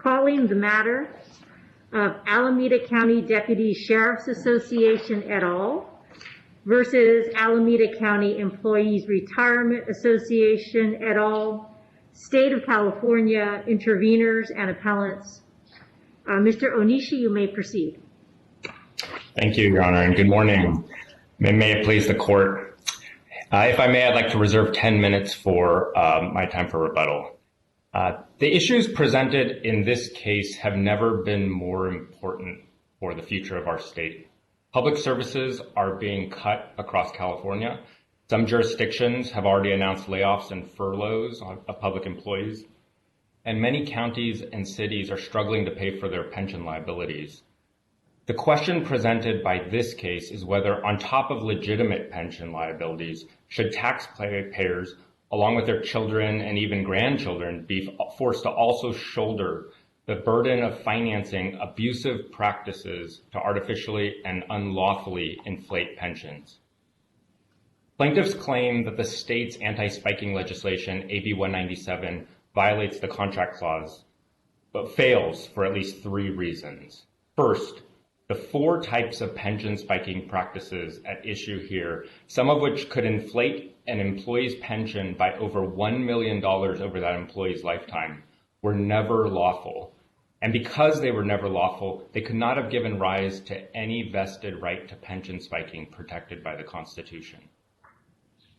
calling the matter of Alameda County Deputy Sheriff's Association et al. Versus Alameda County Employees Retirement Association et al., State of California, interveners and appellants. Mr. Onishi, you may proceed. Thank you, Your Honor, and good morning. May it please the court. If I may, I'd like to reserve 10 minutes for my time for rebuttal. The issues presented in this case have never been more important for the future of our state. Public services are being cut across California. Some jurisdictions have already announced layoffs and furloughs of public employees, and many counties and cities are struggling to pay for their pension liabilities. The question presented by this case is whether, on top of legitimate pension liabilities, should taxpayers, along with their children and even grandchildren, be forced to also shoulder the burden of financing abusive practices to artificially and unlawfully inflate pensions. Plaintiffs claim that the state's anti-spiking legislation, AB 197, violates the contract clause, but fails for at least 3 reasons. First, the 4 types of pension spiking practices at issue here, some of which could inflate an employee's pension by over $1 million over that employee's lifetime, were never lawful. And because they were never lawful, they could not have given rise to any vested right to pension spiking protected by the Constitution.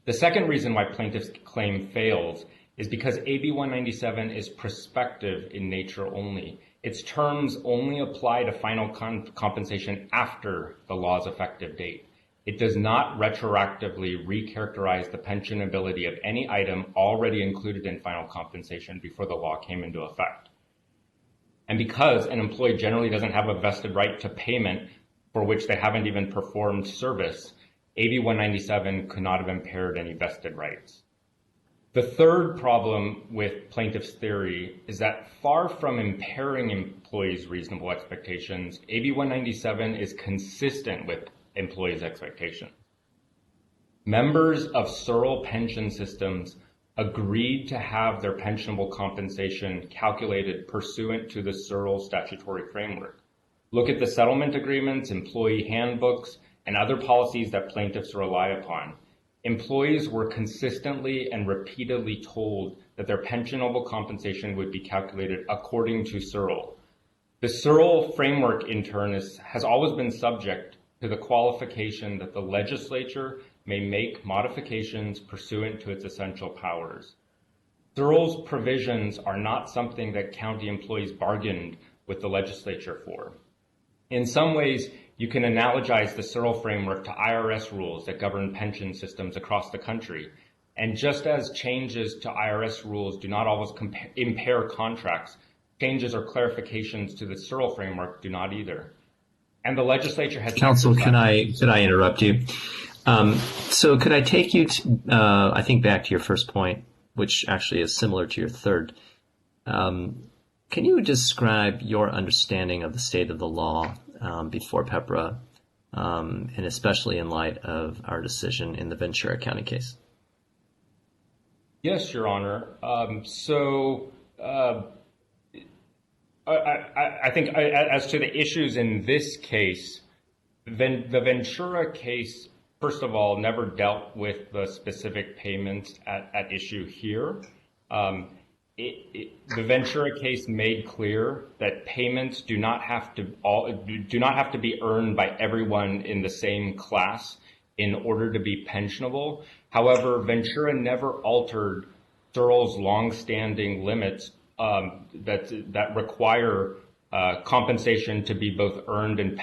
The second reason why plaintiffs' claim fails is because AB 197 is prospective in nature only. Its terms only apply to final compensation after the law's effective date. It does not retroactively recharacterize the pensionability of any item already included in final compensation before the law came into effect. And because an employee generally doesn't have a vested right to payment for which they haven't even performed service, AB 197 could not have impaired any vested rights. The third problem with plaintiff's theory is that far from impairing employees' reasonable expectations, AB 197 is consistent with employees' expectations. Members of SERL pension systems agreed to have their pensionable compensation calculated pursuant to the SERL statutory framework. Look at the settlement agreements, employee handbooks, and other policies that plaintiffs rely upon. Employees were consistently and repeatedly told that their pensionable compensation would be calculated according to SERL. The SERL framework, in turn, has always been subject to the qualification that the legislature may make modifications pursuant to its essential powers. SERL's provisions are not something that county employees bargained with the legislature for. In some ways, you can analogize the SERL framework to IRS rules that govern pension systems across the country. And just as changes to IRS rules do not always impair contracts, changes or clarifications to the SERL framework do not either. And the legislature has— Counsel, could I interrupt you? So could I take you to, I think, back to your first point, which actually is similar to your third. Can you describe your understanding of the state of the law before PEPRA, and especially in light of our decision in the Ventura County case? Yes, Your Honor. I think as to the issues in this case, the Ventura case, first of all, never dealt with the specific payments at issue here. The Ventura case made clear that payments do not have to be earned by everyone in the same class in order to be pensionable. However, Ventura never altered SERL's longstanding limits that require compensation to be both earned and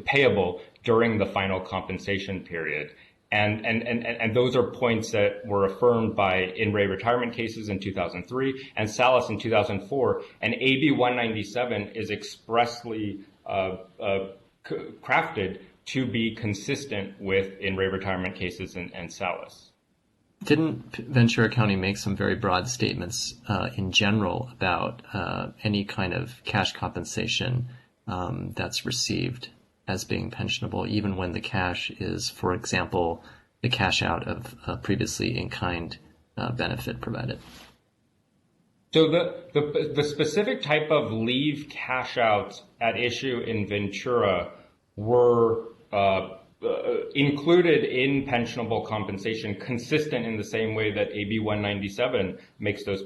payable during the final compensation period. And those are points that were affirmed by in-ray retirement cases in 2003 and Salas in 2004. And AB 197 is expressly crafted to be consistent with in-ray retirement cases and Salas. Didn't Ventura County make some very broad statements in general about any kind of cash compensation that's received as being pensionable, even when the cash is, for example, the cash out of previously in-kind benefit provided? So the specific type of leave cash outs at issue in Ventura were included in pensionable compensation, consistent in the same way that AB 197 makes those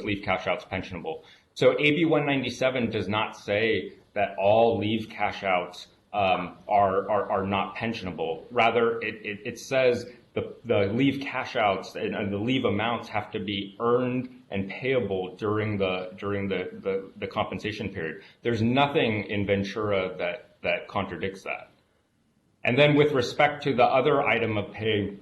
leave cash outs pensionable. So AB 197 does not say that all leave cash outs are not pensionable. Rather, it says the leave cash outs and the leave amounts have to be earned and payable during the compensation period. There's nothing in Ventura that contradicts that. And then with respect to the other item of pay,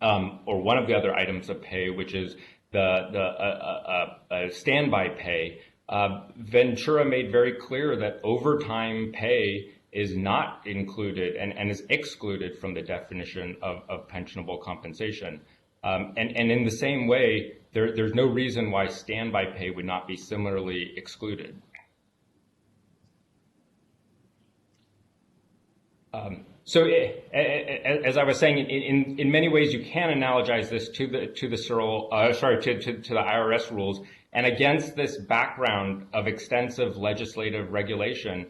or one of the other items of pay, which is the standby pay, Ventura made very clear that overtime pay is not included and is excluded from the definition of pensionable compensation. And in the same way, there's no reason why standby pay would not be similarly excluded. So as I was saying, in many ways, you can analogize this to the IRS rules. And against this background of extensive legislative regulation,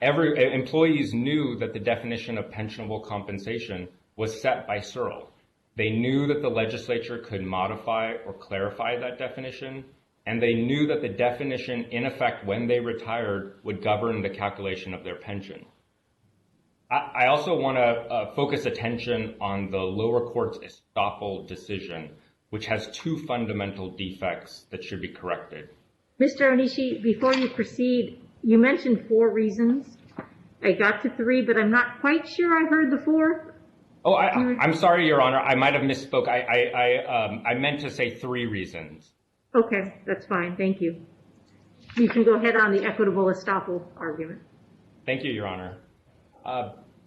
employees knew that the definition of pensionable compensation was set by Searle. They knew that the legislature could modify or clarify that definition, and they knew that the definition in effect when they retired would govern the calculation of their pension. I also want to focus attention on the lower court's estoppel decision, which has two fundamental defects that should be corrected. Mr. Onishi, before you proceed, you mentioned 4 reasons. I got to 3, but I'm not quite sure I heard the 4th. Oh, I'm sorry, Your Honor. I might have misspoke. I meant to say 3 reasons. Okay, that's fine. Thank you. You can go ahead on the equitable estoppel argument. Thank you, Your Honor.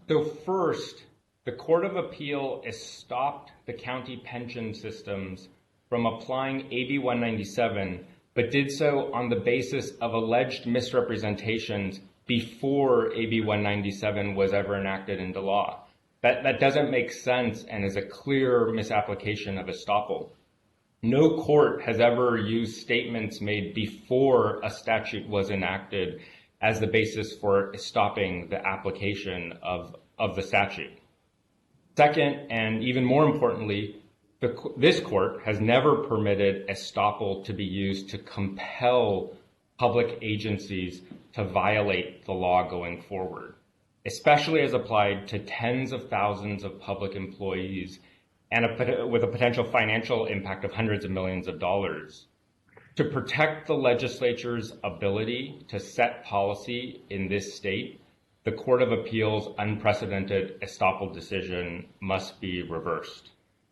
So first, the Court of Appeal stopped the county pension systems from applying AB 197, but did so on the basis of alleged misrepresentations before AB 197 was ever enacted into law. That doesn't make sense and is a clear misapplication of estoppel. No court has ever used statements made before a statute was enacted as the basis for stopping the application of the statute. Second, and even more importantly, this court has never permitted estoppel to be used to compel public agencies to violate the law going forward, especially as applied to tens of thousands of public employees and with a potential financial impact of hundreds of millions of dollars. To protect the legislature's ability to set policy in this state, the Court of Appeal's unprecedented estoppel decision must be reversed.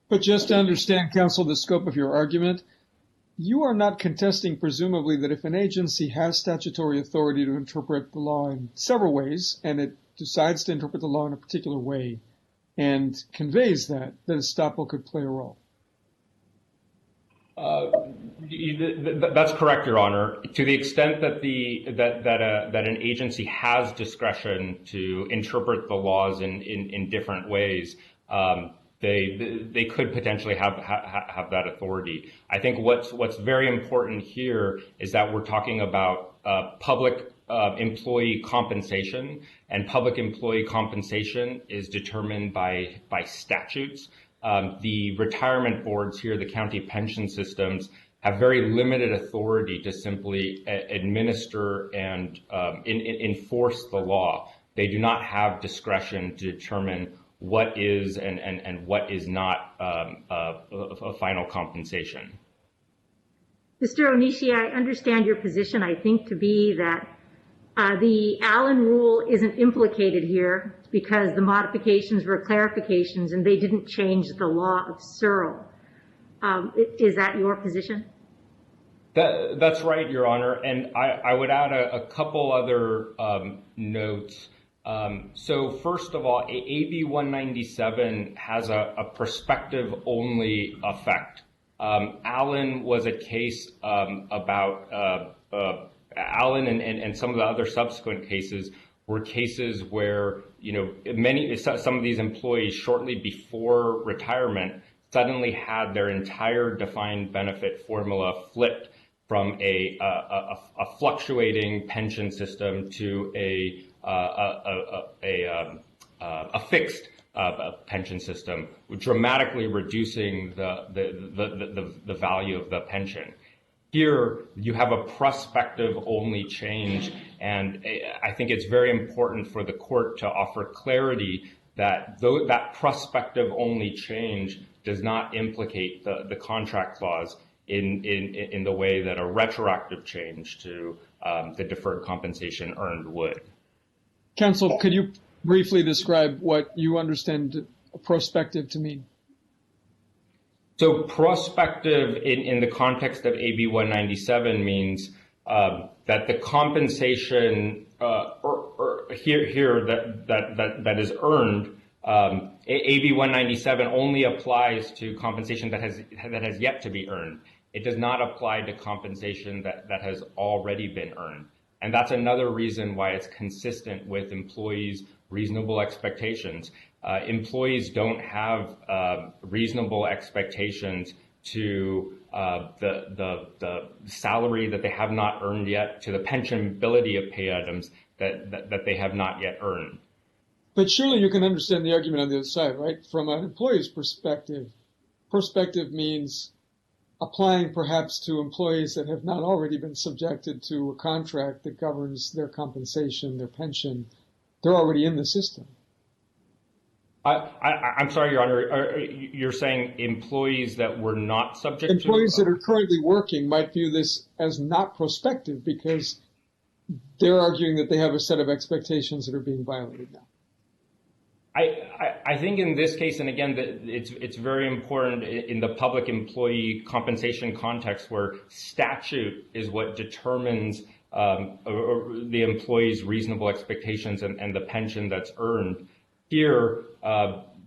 But just to understand, counsel, the scope of your argument, you are not contesting, presumably, that if an agency has statutory authority to interpret the law in several ways, and it decides to interpret the law in a particular way, and conveys that estoppel could play a role. That's correct, Your Honor. To the extent that that an agency has discretion to interpret the laws in different ways, they could potentially have that authority. I think what's very important here is that we're talking about public employee compensation, and public employee compensation is determined by statutes. The retirement boards here, the county pension systems, have very limited authority to simply administer and enforce the law. They do not have discretion to determine what is and what is not a final compensation. Mr. Onishi, I understand your position, I think, to be that the Allen rule isn't implicated here because the modifications were clarifications and they didn't change the law of Searle. Is that your position? That's right, Your Honor. And I would add a couple other notes. So first of all, AB 197 has a perspective-only effect. Allen was a case about Allen and some of the other subsequent cases were cases where, some of these employees shortly before retirement suddenly had their entire defined benefit formula flipped from a fluctuating pension system to a fixed pension system, dramatically reducing the value of the pension. Here, you have a prospective only change, and I think it's very important for the court to offer clarity that that prospective only change does not implicate the contract clause in the way that a retroactive change to the deferred compensation earned would. Counsel, could you briefly describe what you understand prospective to mean? So prospective in the context of AB 197 means that the compensation here that is earned, AB 197 only applies to compensation that has yet to be earned. It does not apply to compensation that has already been earned. And that's another reason why it's consistent with employees' reasonable expectations. Employees don't have reasonable expectations to the salary that they have not earned yet, to the pensionability of pay items that they have not yet earned. But surely you can understand the argument on the other side, right? From an employee's perspective, prospective means applying perhaps to employees that have not already been subjected to a contract that governs their compensation, their pension. They're already in the system. I'm sorry, Your Honor. You're saying employees that were not subject to... Employees that are currently working might view this as not prospective because they're arguing that they have a set of expectations that are being violated now. I think in this case, and again, it's very important in the public employee compensation context where statute is what determines the employee's reasonable expectations and the pension that's earned. Here,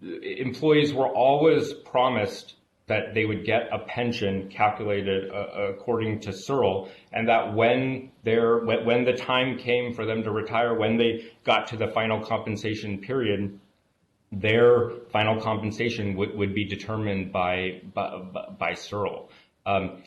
employees were always promised that they would get a pension calculated according to Searle, and that when the time came for them to retire, when they got to the final compensation period, their final compensation would be determined by Searle.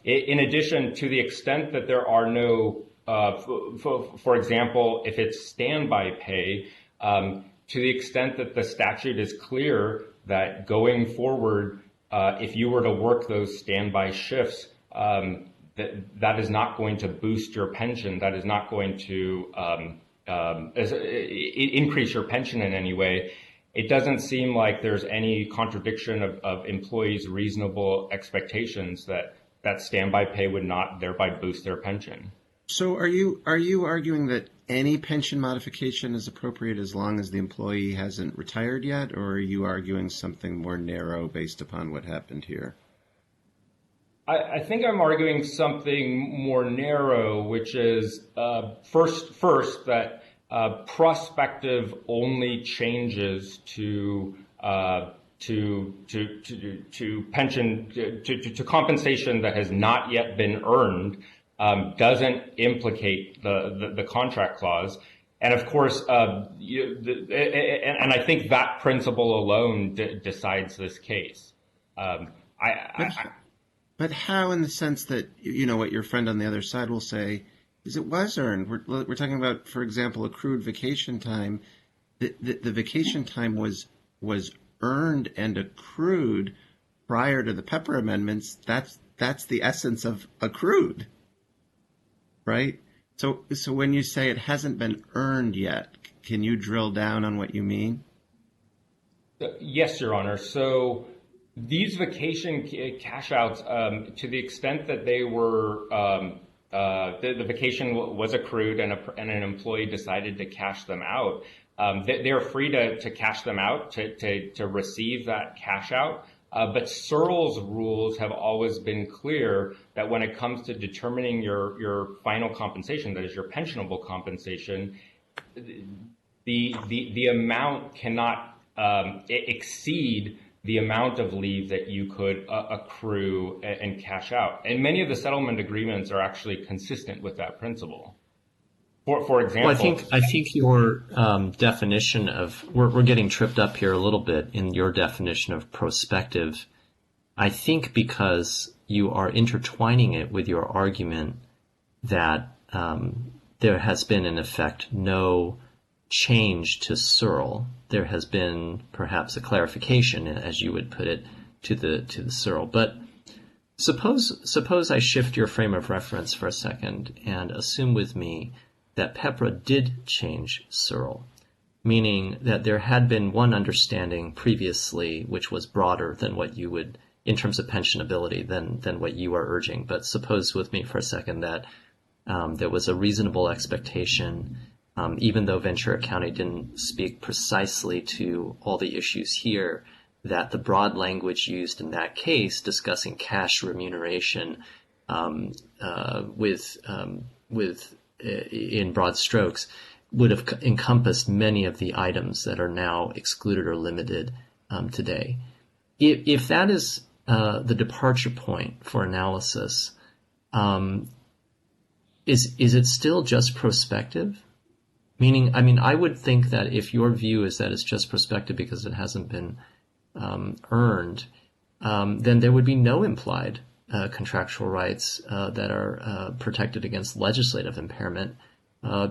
In addition, to the extent that there are no, for example, if it's standby pay, to the extent that the statute is clear that going forward, if you were to work those standby shifts, that is not going to boost your pension. That is not going to increase your pension in any way. It doesn't seem like there's any contradiction of employees' reasonable expectations that standby pay would not thereby boost their pension. So are you arguing that any pension modification is appropriate as long as the employee hasn't retired yet, or are you arguing something more narrow based upon what happened here? I think I'm arguing something more narrow, which is first that prospective only changes to pension to compensation that has not yet been earned doesn't implicate the contract clause, and of course, and I think that principle alone decides this case. But how, in the sense that what your friend on the other side will say is it was earned. We're talking about, for example, accrued vacation time. The vacation time was earned and accrued prior to the PEPRA amendments. That's the essence of accrued, right? So when you say it hasn't been earned yet, can you drill down on what you mean? Yes, Your Honor. So these vacation cash outs, to the extent that they were the vacation was accrued and an employee decided to cash them out, they're free to cash them out, to receive that cash out. But Searle's rules have always been clear that when it comes to determining your final compensation, that is your pensionable compensation, the amount cannot exceed the amount of leave that you could accrue and cash out. And many of the settlement agreements are actually consistent with that principle. For example, well, I think your definition of we're getting tripped up here a little bit in your definition of prospective. I think because you are intertwining it with your argument that there has been, in effect, no change to Searle. There has been perhaps a clarification, as you would put it, to the Searle. But suppose I shift your frame of reference for a second and assume with me that PEPRA did change Searle, meaning that there had been one understanding previously which was broader than what you would, in terms of pensionability, than what you are urging. But suppose with me for a second that there was a reasonable expectation, even though Ventura County didn't speak precisely to all the issues here, that the broad language used in that case discussing cash remuneration in broad strokes would have encompassed many of the items that are now excluded or limited today. If that is the departure point for analysis, is it still just prospective? Meaning, I would think that if your view is that it's just prospective because it hasn't been earned, then there would be no implied contractual rights that are protected against legislative impairment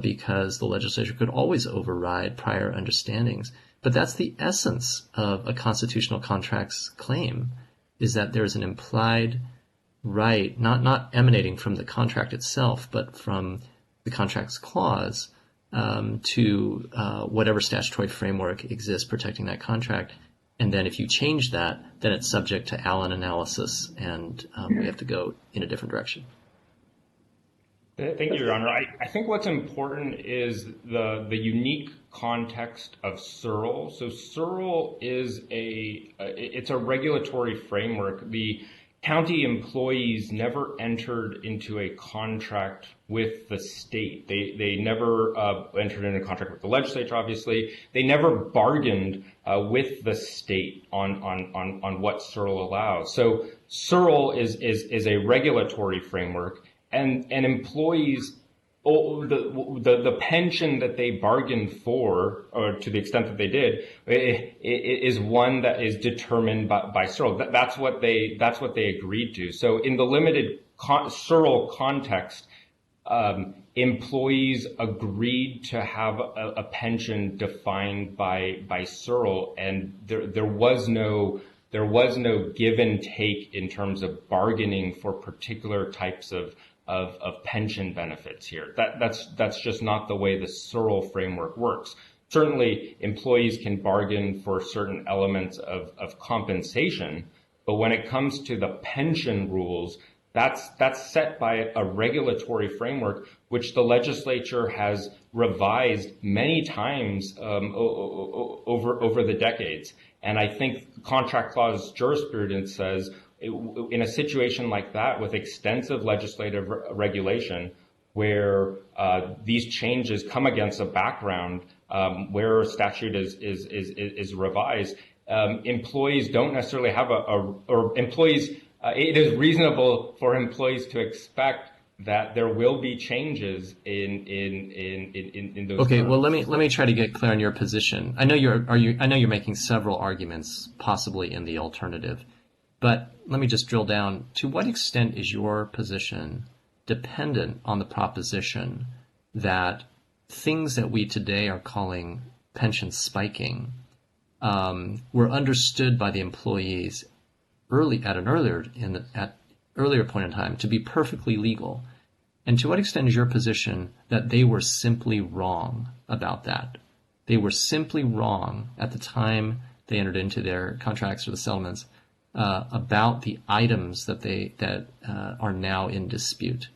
because the legislature could always override prior understandings. But that's the essence of a constitutional contract's claim, is that there's an implied right, not emanating from the contract itself, but from the contract's clause to whatever statutory framework exists protecting that contract. And then if you change that, then it's subject to Allen analysis, and we have to go in a different direction. Thank you, Your Honor. I think what's important is the unique context of Searle. So Searle is it's a regulatory framework. The county employees never entered into a contract with the state. They never entered into a contract with the legislature, obviously. They never bargained with the state on what Searle allows. So Searle is a regulatory framework, and employees, the pension that they bargained for, or to the extent that they did, is one that is determined by Searle. That's what they agreed to. So in the limited Searle context, employees agreed to have a pension defined by Searle, and there was no give and take in terms of bargaining for particular types of pension benefits here. That's just not the way the Searle framework works. Certainly, employees can bargain for certain elements of compensation, but when it comes to the pension rules, that's set by a regulatory framework which the legislature has revised many times over the decades. And I think contract clause jurisprudence says, in a situation like that with extensive legislative regulation, where these changes come against a background where a statute is revised, employees don't necessarily have it is reasonable for employees to expect that there will be changes in those. Okay, terms. well, let me try to get clear on your position. I know you're making several arguments, possibly in the alternative, but let me just drill down. To what extent is your position dependent on the proposition that things that we today are calling pension spiking were understood by the employees at an earlier point in time to be perfectly legal? And to what extent is your position that they were simply wrong about that? They were simply wrong at the time they entered into their contracts or the settlements about the items that are now in dispute.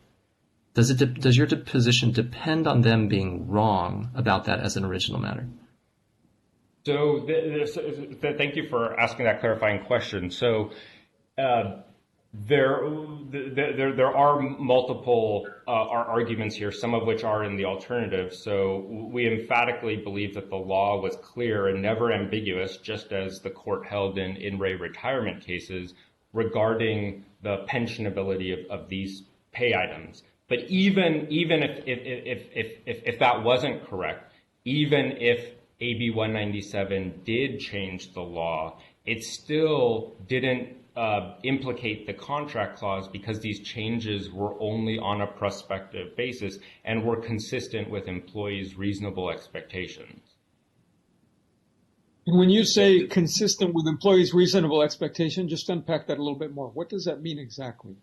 Does your position depend on them being wrong about that as an original matter? So thank you for asking that clarifying question. So there are multiple arguments here, some of which are in the alternative. So we emphatically believe that the law was clear and never ambiguous, just as the court held in Ray retirement cases regarding the pensionability of these pay items. But even if that wasn't correct, even if AB 197 did change the law, it still didn't implicate the contract clause because these changes were only on a prospective basis and were consistent with employees' reasonable expectations. And when you say consistent with employees' reasonable expectation, just unpack that a little bit more. What does that mean exactly?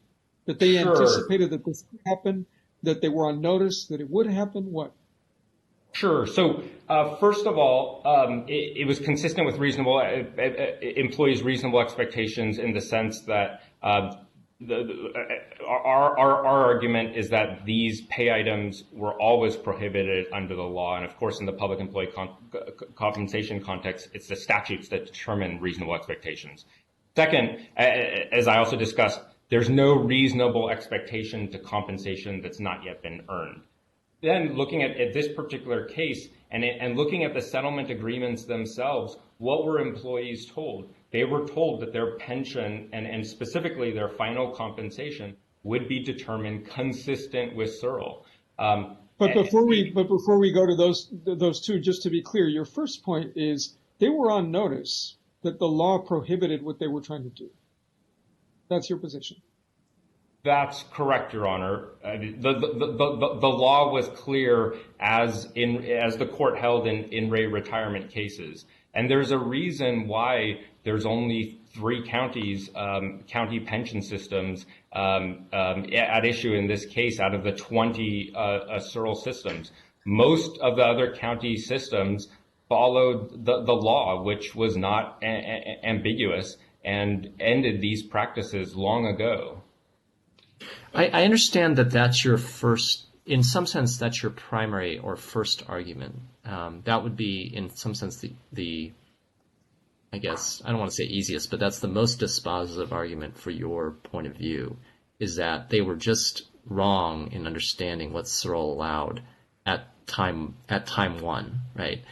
That they anticipated that this would happen, that they were on notice, that it would happen? What? Sure. So first of all, it was consistent with reasonable employees' reasonable expectations in the sense that our argument is that these pay items were always prohibited under the law. And of course, in the public employee compensation context, it's the statutes that determine reasonable expectations. Second, as I also discussed, there's no reasonable expectation to compensation that's not yet been earned. Then looking at this particular case and looking at the settlement agreements themselves, what were employees told? They were told that their pension and specifically their final compensation would be determined consistent with Searle. But before we go to those two, just to be clear, your first point is they were on notice that the law prohibited what they were trying to do. That's your position. That's correct, Your Honor. The law was clear as the court held in retirement cases. And there's a reason why there's only 3 counties, county pension systems at issue in this case out of the 20 Searle systems. Most of the other county systems followed the law, which was not ambiguous, and ended these practices long ago. I understand that that's your first, in some sense, that's your primary or first argument. That would be, in some sense, the I guess, I don't want to say easiest, but that's the most dispositive argument for your point of view, is that they were just wrong in understanding what Searle allowed at time 1, right?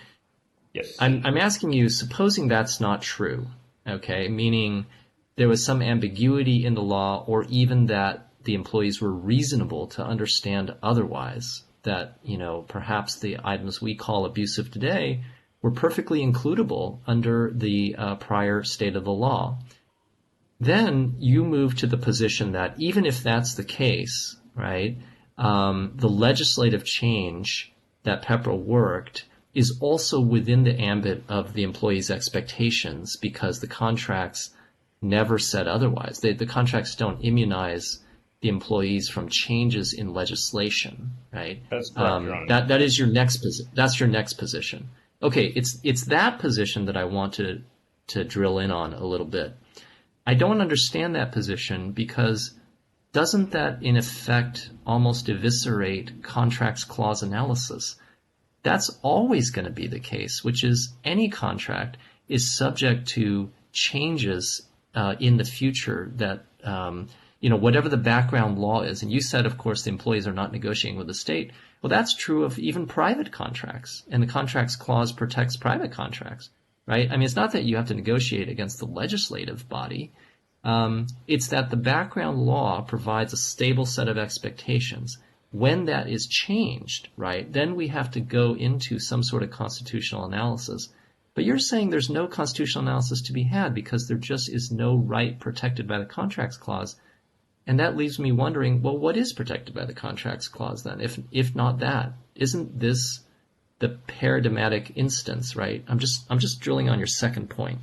Yes. I'm asking you, supposing that's not true, okay, meaning there was some ambiguity in the law, or even that the employees were reasonable to understand otherwise, that, perhaps the items we call abusive today were perfectly includable under the prior state of the law. Then you move to the position that even if that's the case, right, the legislative change that PEPRA worked is also within the ambit of the employees' expectations because the contracts never said otherwise. The contracts don't immunize the employees from changes in legislation, right? That's correct, Your Honor. That is your next position. That's your next position. Okay, it's that position that I want to drill in on a little bit. I don't understand that position because doesn't that in effect almost eviscerate contracts clause analysis? That's always going to be the case, which is any contract is subject to changes in the future that, whatever the background law is. And you said, of course, the employees are not negotiating with the state. Well, that's true of even private contracts, and the contracts clause protects private contracts, right? I mean, it's not that you have to negotiate against the legislative body. It's that the background law provides a stable set of expectations. When that is changed, right, then we have to go into some sort of constitutional analysis. But you're saying there's no constitutional analysis to be had because there just is no right protected by the contracts clause. And that leaves me wondering, well, what is protected by the contracts clause then? If not that, isn't this the paradigmatic instance, right? I'm just drilling on your second point.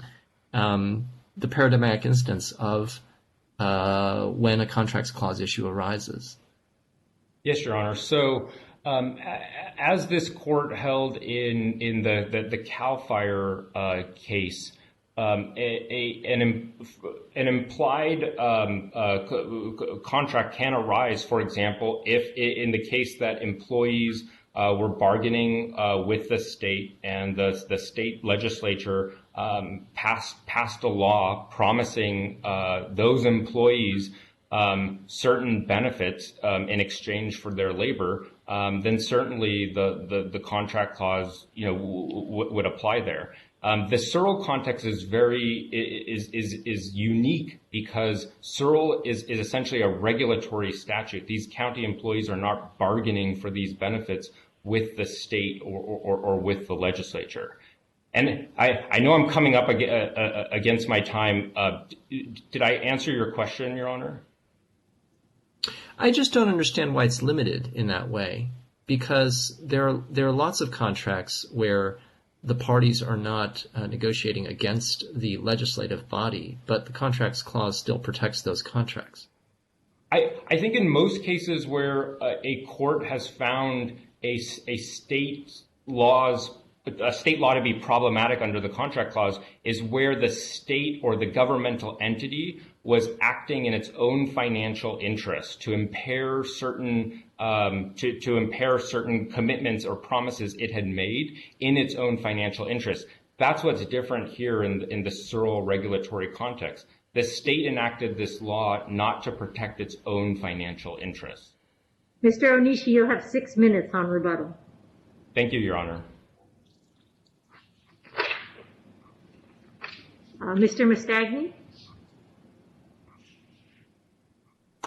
The paradigmatic instance of when a contracts clause issue arises. Yes, Your Honor. So as this court held in the CAL FIRE case, an implied contract can arise, for example, if in the case that employees were bargaining with the state and the state legislature passed a law promising those employees certain benefits in exchange for their labor, then certainly the contract clause would apply there. The Searle context is unique because Searle is essentially a regulatory statute. These county employees are not bargaining for these benefits with the state or with the legislature. And I know I'm coming up against my time. Did I answer your question, Your Honor? I just don't understand why it's limited in that way, because there are lots of contracts where the parties are not negotiating against the legislative body, but the contracts clause still protects those contracts. I think in most cases where a court has found a state law to be problematic under the contract clause is where the state or the governmental entity was acting in its own financial interest to impair certain commitments or promises it had made in its own financial interest. That's what's different here in the Searle regulatory context. The state enacted this law not to protect its own financial interests. Mr. Onishi, you'll have 6 minutes on rebuttal. Thank you, Your Honor. Mr. Mastagni?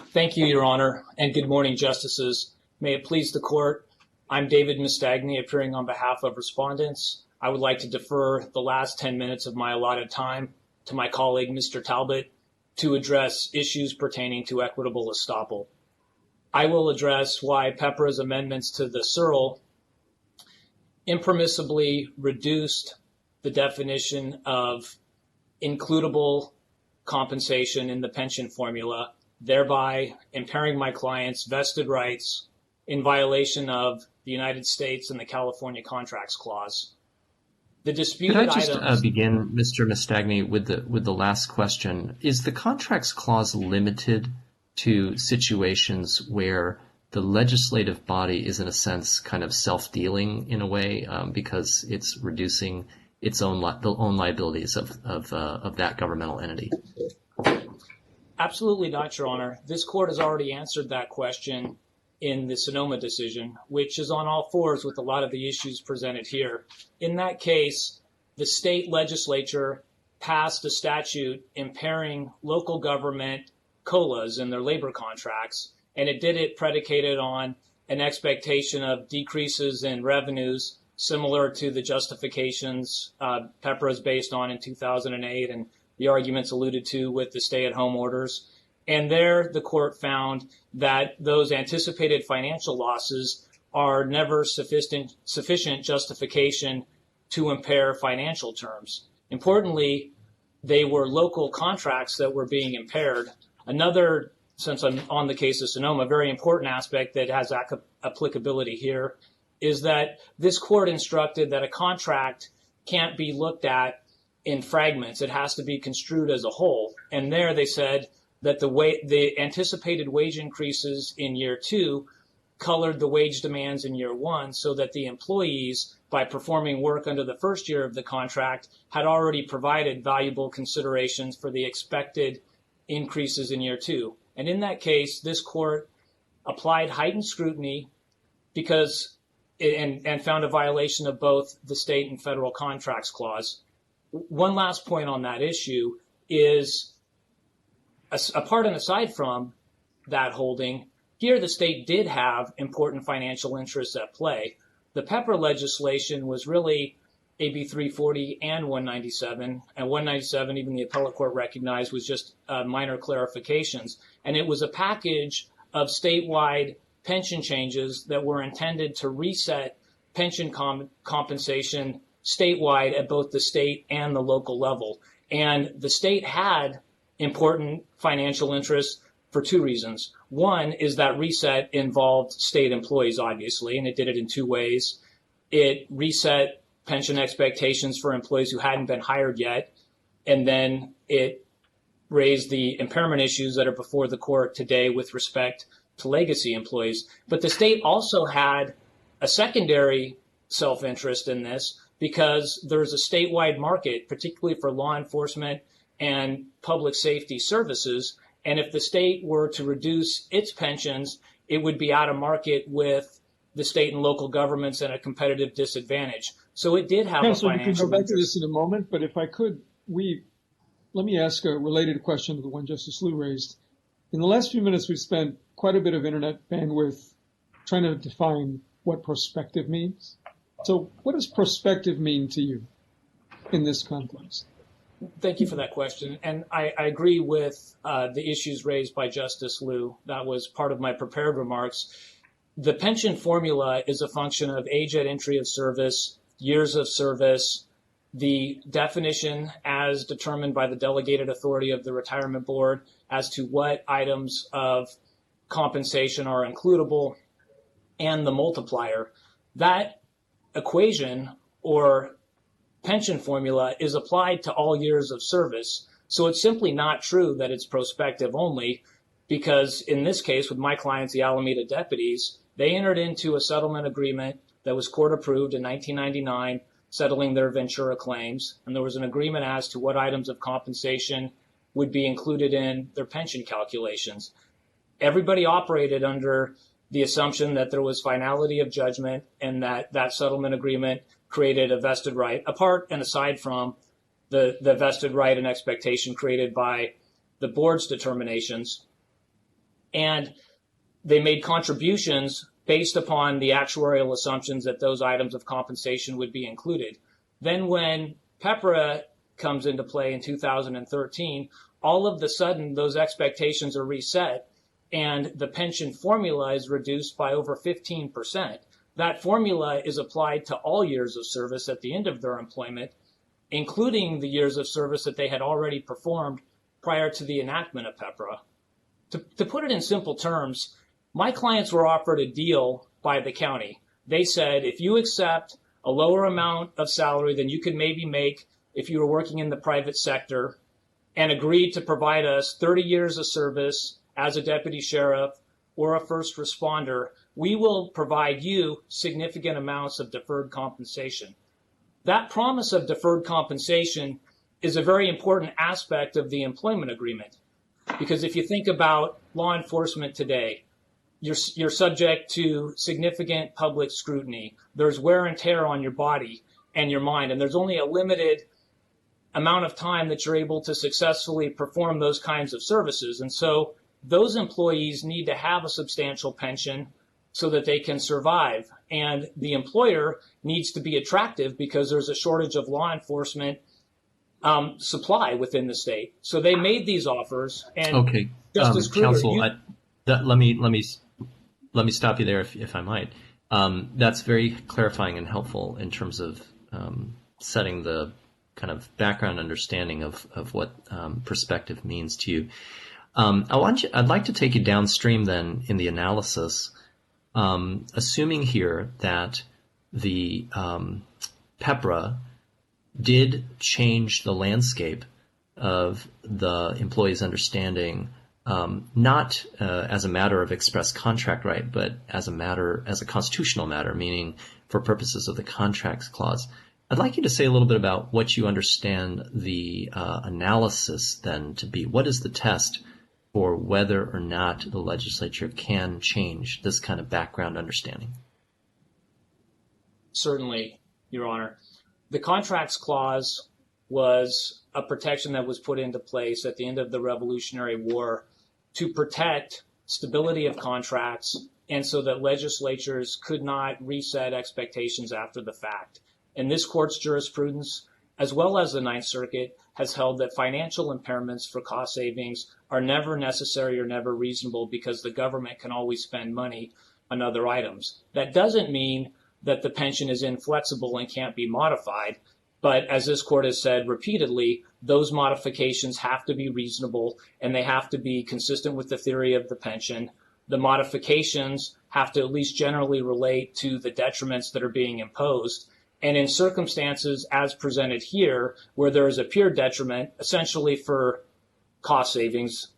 Thank you, Your Honor, and good morning, Justices. May it please the Court, I'm David Mastagni, appearing on behalf of respondents. I would like to defer the last 10 minutes of my allotted time to my colleague, Mr. Talbot, to address issues pertaining to equitable estoppel. I will address why PEPRA's amendments to the Searle impermissibly reduced the definition of includable compensation in the pension formula, thereby impairing my client's vested rights in violation of the United States and the California Contracts Clause. The disputed Could I just items... begin, Mr. Mastagni, with the last question? Is the Contracts Clause limited to situations where the legislative body is, in a sense, kind of self-dealing in a way because it's reducing its own liabilities of that governmental entity? Absolutely not, Your Honor. This Court has already answered that question in the Sonoma decision, which is on all fours with a lot of the issues presented here. In that case, the state legislature passed a statute impairing local government COLAs in their labor contracts, and it did it predicated on an expectation of decreases in revenues similar to the justifications PEPRA is based on in 2008 and the arguments alluded to with the stay-at-home orders. And there, the court found that those anticipated financial losses are never sufficient justification to impair financial terms. Importantly, they were local contracts that were being impaired. Another, since I'm on the case of Sonoma, very important aspect that has applicability here is that this court instructed that a contract can't be looked at in fragments. It has to be construed as a whole. And there they said that the anticipated wage increases in year 2 colored the wage demands in year 1 so that the employees, by performing work under the first year of the contract, had already provided valuable considerations for the expected increases in year 2. And in that case, this court applied heightened scrutiny because and found a violation of both the state and federal contracts clause. One last point on that issue is, apart and aside from that holding, here the state did have important financial interests at play. The PEPRA legislation was really AB 340 and 197, and 197, even the appellate court recognized, was just minor clarifications. And it was a package of statewide pension changes that were intended to reset pension compensation statewide at both the state and the local level. And the state had important financial interests for 2 reasons. One is that reset involved state employees, obviously, and it did it in 2 ways. It reset pension expectations for employees who hadn't been hired yet, and then it raised the impairment issues that are before the court today with respect to legacy employees. But the state also had a secondary self-interest in this because there's a statewide market, particularly for law enforcement and public safety services. And if the state were to reduce its pensions, it would be out of market with the state and local governments at a competitive disadvantage. So it did have a financial interest. We can go back to this in a moment, but if I could, let me ask a related question to the one Justice Liu raised. In the last few minutes, we've spent quite a bit of internet bandwidth trying to define what prospective means. So what does prospective mean to you? in this context? Thank you for that question. And I agree with the issues raised by Justice Liu. That was part of my prepared remarks. The pension formula is a function of age at entry of service, years of service, the definition as determined by the delegated authority of the retirement board as to what items of compensation are includable, and the multiplier. That equation or pension formula is applied to all years of service. So it's simply not true that it's prospective only, because in this case, with my clients, the Alameda deputies, they entered into a settlement agreement that was court approved in 1999, settling their Ventura claims. And there was an agreement as to what items of compensation would be included in their pension calculations. Everybody operated under the assumption that there was finality of judgment and that that settlement agreement created a vested right, apart and aside from the vested right and expectation created by the board's determinations. And they made contributions based upon the actuarial assumptions that those items of compensation would be included. Then when PEPRA comes into play in 2013, all of the sudden those expectations are reset and the pension formula is reduced by over 15%. That formula is applied to all years of service at the end of their employment, including the years of service that they had already performed prior to the enactment of PEPRA. To put it in simple terms, my clients were offered a deal by the county. They said, if you accept a lower amount of salary than you could maybe make if you were working in the private sector and agreed to provide us 30 years of service as a deputy sheriff or a first responder, we will provide you significant amounts of deferred compensation. That promise of deferred compensation is a very important aspect of the employment agreement. Because if you think about law enforcement today, you're subject to significant public scrutiny. There's wear and tear on your body and your mind, and there's only a limited amount of time that you're able to successfully perform those kinds of services. And so those employees need to have a substantial pension so that they can survive. And the employer needs to be attractive because there's a shortage of law enforcement supply within the state. So they made these offers. And okay, Justice Kruger, counsel, let me stop you there if I might. That's very clarifying and helpful in terms of setting the kind of background understanding of what perspective means to you. I'd like to take you downstream then in the analysis, assuming here that the PEPRA did change the landscape of the employee's understanding, not as a matter of express contract right, but as a constitutional matter, meaning for purposes of the contracts clause. I'd like you to say a little bit about what you understand the analysis then to be. What is the test for whether or not the legislature can change this kind of background understanding? Certainly, Your Honor. The contracts clause was a protection that was put into place at the end of the Revolutionary War to protect stability of contracts and so that legislatures could not reset expectations after the fact. And this court's jurisprudence, as well as the Ninth Circuit, has held that financial impairments for cost savings are never necessary or never reasonable because the government can always spend money on other items. That doesn't mean that the pension is inflexible and can't be modified. But as this court has said repeatedly, those modifications have to be reasonable and they have to be consistent with the theory of the pension. The modifications have to at least generally relate to the detriments that are being imposed. And in circumstances as presented here, where there is a pure detriment, essentially for cost savings,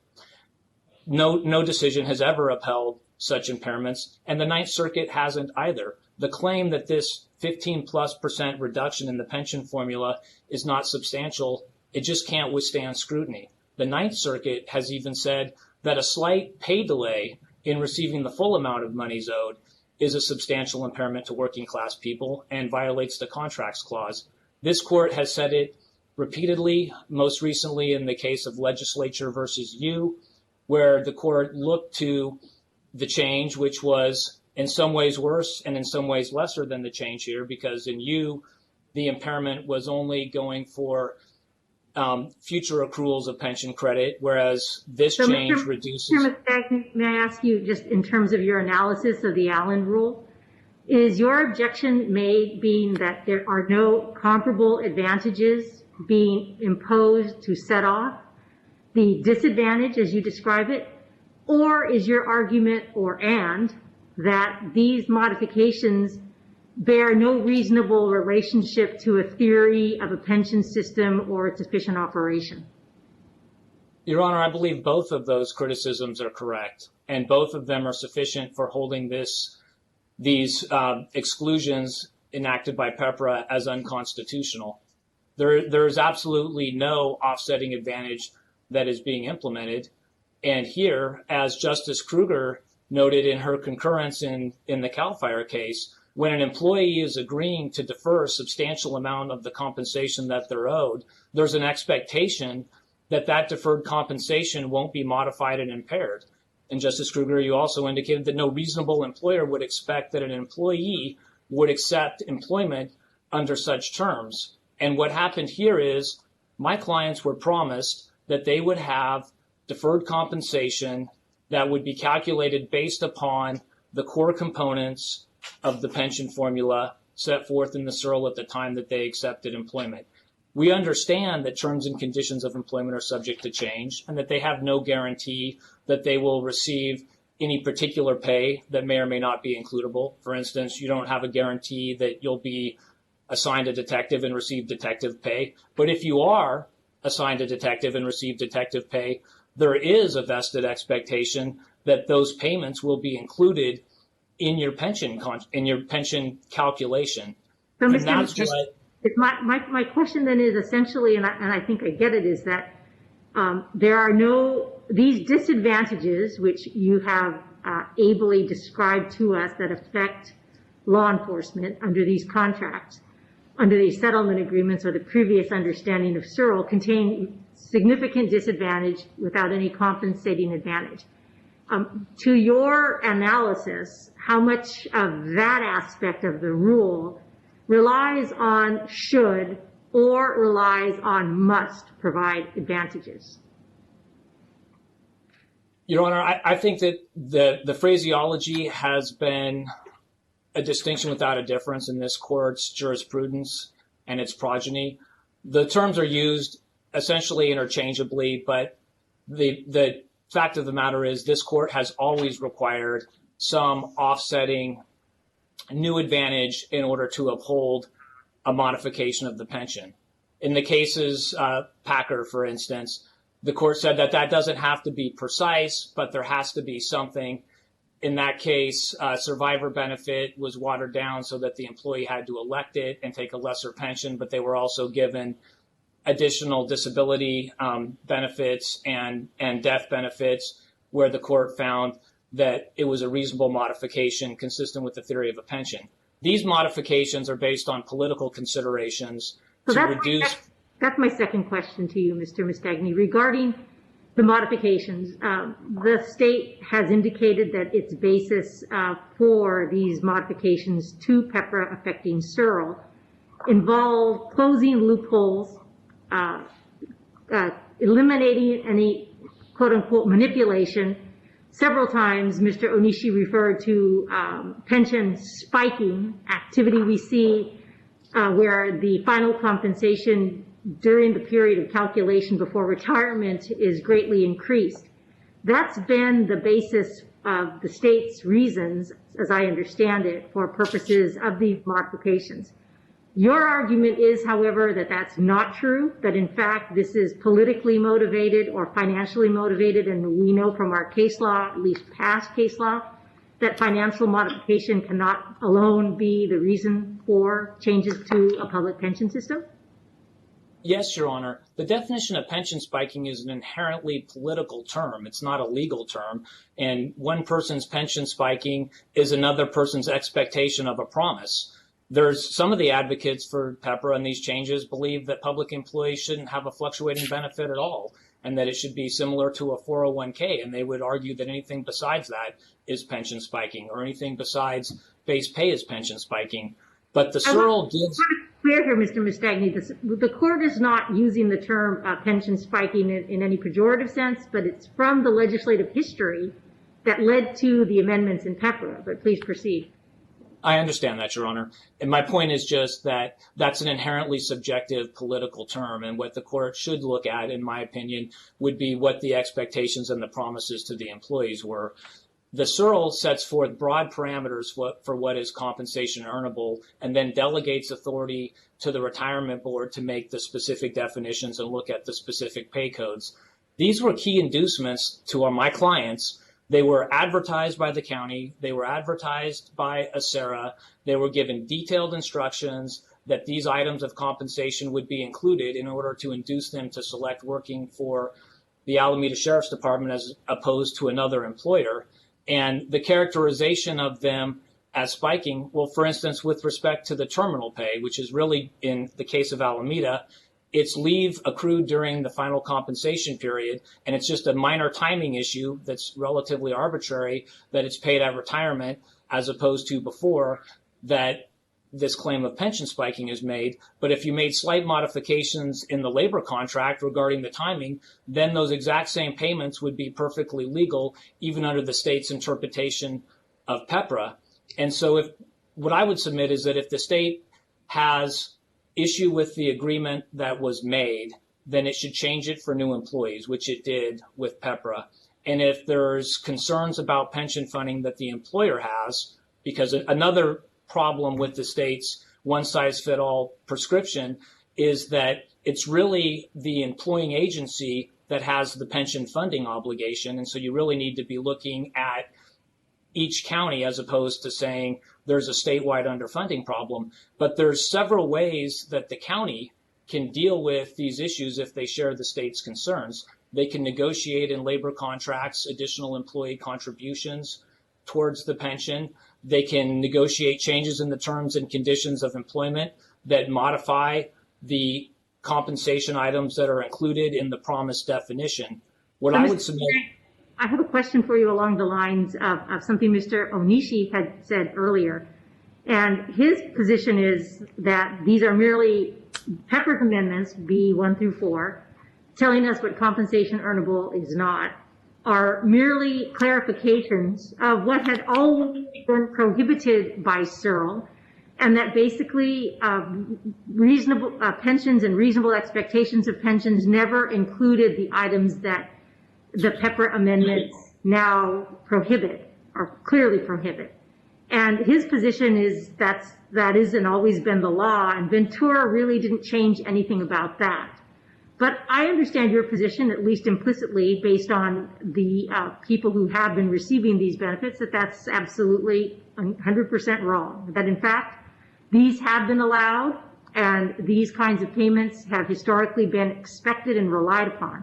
no decision has ever upheld such impairments, and the Ninth Circuit hasn't either. The claim that this 15+% reduction in the pension formula is not substantial, it just can't withstand scrutiny. The Ninth Circuit has even said that a slight pay delay in receiving the full amount of monies owed is a substantial impairment to working class people and violates the contracts clause. This court has said it repeatedly, most recently in the case of Legislature versus You, where the court looked to the change, which was in some ways worse and in some ways lesser than the change here, because in You, the impairment was only going for future accruals of pension credit, whereas this change reduces. Mr. Mastagni, may I ask you, just in terms of your analysis of the Allen rule, is your objection made being that there are no comparable advantages being imposed to set off the disadvantage as you describe it? Or is your argument that these modifications bear no reasonable relationship to a theory of a pension system or its efficient operation? Your Honor, I believe both of those criticisms are correct, and both of them are sufficient for holding these exclusions enacted by PEPRA as unconstitutional. There is absolutely no offsetting advantage that is being implemented. And here, as Justice Kruger noted in her concurrence in the CAL FIRE case, when an employee is agreeing to defer a substantial amount of the compensation that they're owed, there's an expectation that that deferred compensation won't be modified and impaired. And Justice Kruger, you also indicated that no reasonable employer would expect that an employee would accept employment under such terms. And what happened here is my clients were promised that they would have deferred compensation that would be calculated based upon the core components of the pension formula set forth in the SERL at the time that they accepted employment. We understand that terms and conditions of employment are subject to change and that they have no guarantee that they will receive any particular pay that may or may not be includable. For instance, you don't have a guarantee that you'll be assigned a detective and receive detective pay. But if you are assigned a detective and receive detective pay, there is a vested expectation that those payments will be included in your pension calculation. So, and Mr. that's what my question then is essentially, and I think I get it, is that there are these disadvantages which you have ably described to us that affect law enforcement under these contracts, under these settlement agreements or the previous understanding of SERL, contain significant disadvantage without any compensating advantage. To your analysis, how much of that aspect of the rule relies on should or relies on must provide advantages? Your Honor, I think that the phraseology has been a distinction without a difference in this court's jurisprudence and its progeny. The terms are used essentially interchangeably, but the fact of the matter is this court has always required some offsetting new advantage in order to uphold a modification of the pension. In the cases, Packer, for instance, the court said that that doesn't have to be precise, but there has to be something. In that case, survivor benefit was watered down so that the employee had to elect it and take a lesser pension, but they were also given additional disability benefits and death benefits, where the court found that it was a reasonable modification consistent with the theory of a pension. These modifications are based on political considerations to reduce. That's my second question to you, Mr. Mastagni, regarding the modifications. The state has indicated that its basis for these modifications to PEPRA affecting SERL involve closing loopholes, eliminating any quote-unquote manipulation. Several times, Mr. Onishi referred to pension spiking activity we see where the final compensation during the period of calculation before retirement is greatly increased. That's been the basis of the state's reasons, as I understand it, for purposes of these modifications. Your argument is, however, that that's not true, that in fact this is politically motivated or financially motivated, and we know from our case law, at least past case law, that financial modification cannot alone be the reason for changes to a public pension system? Yes, Your Honor. The definition of pension spiking is an inherently political term. It's not a legal term. And one person's pension spiking is another person's expectation of a promise. There's some of the advocates for PEPRA and these changes believe that public employees shouldn't have a fluctuating benefit at all, and that it should be similar to a 401k. And they would argue that anything besides that is pension spiking, or anything besides base pay is pension spiking. But the SERL gives... clear here, Mr. Mastagni, the court is not using the term pension spiking in any pejorative sense, but it's from the legislative history that led to the amendments in PEPRA. But please proceed. I understand that, Your Honor. And my point is just that that's an inherently subjective political term. And what the court should look at, in my opinion, would be what the expectations and the promises to the employees were. The SERL sets forth broad parameters for what is compensation earnable and then delegates authority to the retirement board to make the specific definitions and look at the specific pay codes. These were key inducements to my clients. They were advertised by the county. They were advertised by ACERA. They were given detailed instructions that these items of compensation would be included in order to induce them to select working for the Alameda Sheriff's Department as opposed to another employer. And the characterization of them as spiking, well, for instance, with respect to the terminal pay, which is really, in the case of Alameda, it's leave accrued during the final compensation period, and it's just a minor timing issue that's relatively arbitrary that it's paid at retirement as opposed to before that this claim of pension spiking is made. But if you made slight modifications in the labor contract regarding the timing, then those exact same payments would be perfectly legal, even under the state's interpretation of PEPRA. And so what I would submit is that if the state has issue with the agreement that was made, then it should change it for new employees, which it did with PEPRA. And if there's concerns about pension funding that the employer has, because another problem with the state's one-size-fits-all prescription is that it's really the employing agency that has the pension funding obligation. And so you really need to be looking at each county as opposed to saying there's a statewide underfunding problem. But there's several ways that the county can deal with these issues if they share the state's concerns. They can negotiate in labor contracts additional employee contributions towards the pension. They can negotiate changes in the terms and conditions of employment that modify the compensation items that are included in the promised definition. What I would submit... I have a question for you along the lines of something Mr. Onishi had said earlier. And his position is that these are merely PEPRA amendments, B1 through 4, telling us what compensation earnable is not, are merely clarifications of what had always been prohibited by SERL, and that basically reasonable pensions and reasonable expectations of pensions never included the items that the PEPRA amendments now prohibit, or clearly prohibit. And his position is that isn't always been the law, and Ventura really didn't change anything about that. But I understand your position, at least implicitly, based on the people who have been receiving these benefits, that that's absolutely 100% wrong. That in fact, these have been allowed, and these kinds of payments have historically been expected and relied upon.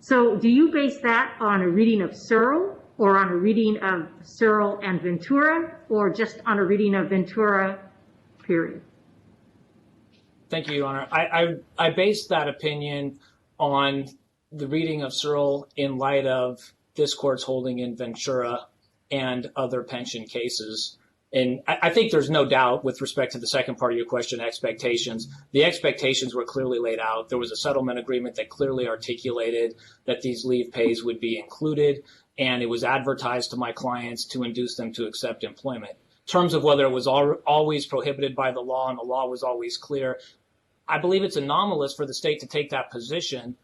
So do you base that on a reading of SERL, or on a reading of SERL and Ventura, or just on a reading of Ventura, period? Thank you, Your Honor. I base that opinion on the reading of SERL in light of this court's holding in Ventura and other pension cases. And I think there's no doubt with respect to the second part of your question, expectations. The expectations were clearly laid out. There was a settlement agreement that clearly articulated that these leave pays would be included, and it was advertised to my clients to induce them to accept employment. In terms of whether it was always prohibited by the law and the law was always clear, I believe it's anomalous for the state to take that position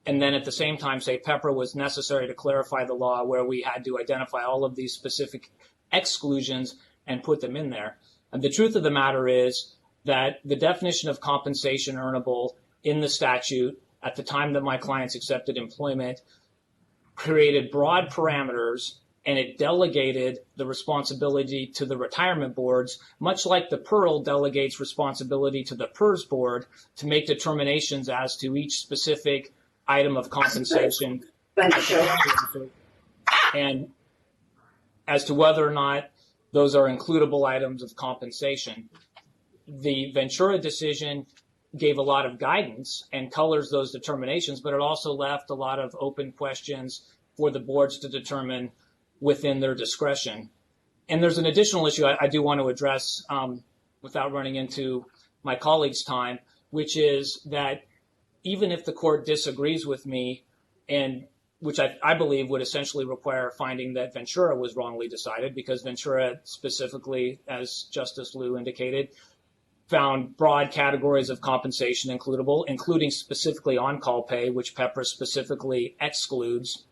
and then at the same time say PEPRA was necessary to clarify the law, where we had to identify all of these specific exclusions and put them in there. And the truth of the matter is that the definition of compensation earnable in the statute at the time that my clients accepted employment created broad parameters, and it delegated the responsibility to the retirement boards, much like the PERL delegates responsibility to the PERS board to make determinations as to each specific item of compensation and as to whether or not those are includable items of compensation. The Ventura decision gave a lot of guidance and colors those determinations, but it also left a lot of open questions for the boards to determine within their discretion. And there's an additional issue I do want to address without running into my colleague's time, which is that even if the court disagrees with me, and which I believe would essentially require finding that Ventura was wrongly decided, because Ventura specifically, as Justice Liu indicated, found broad categories of compensation includable, including specifically on-call pay, which PEPRA specifically excludes.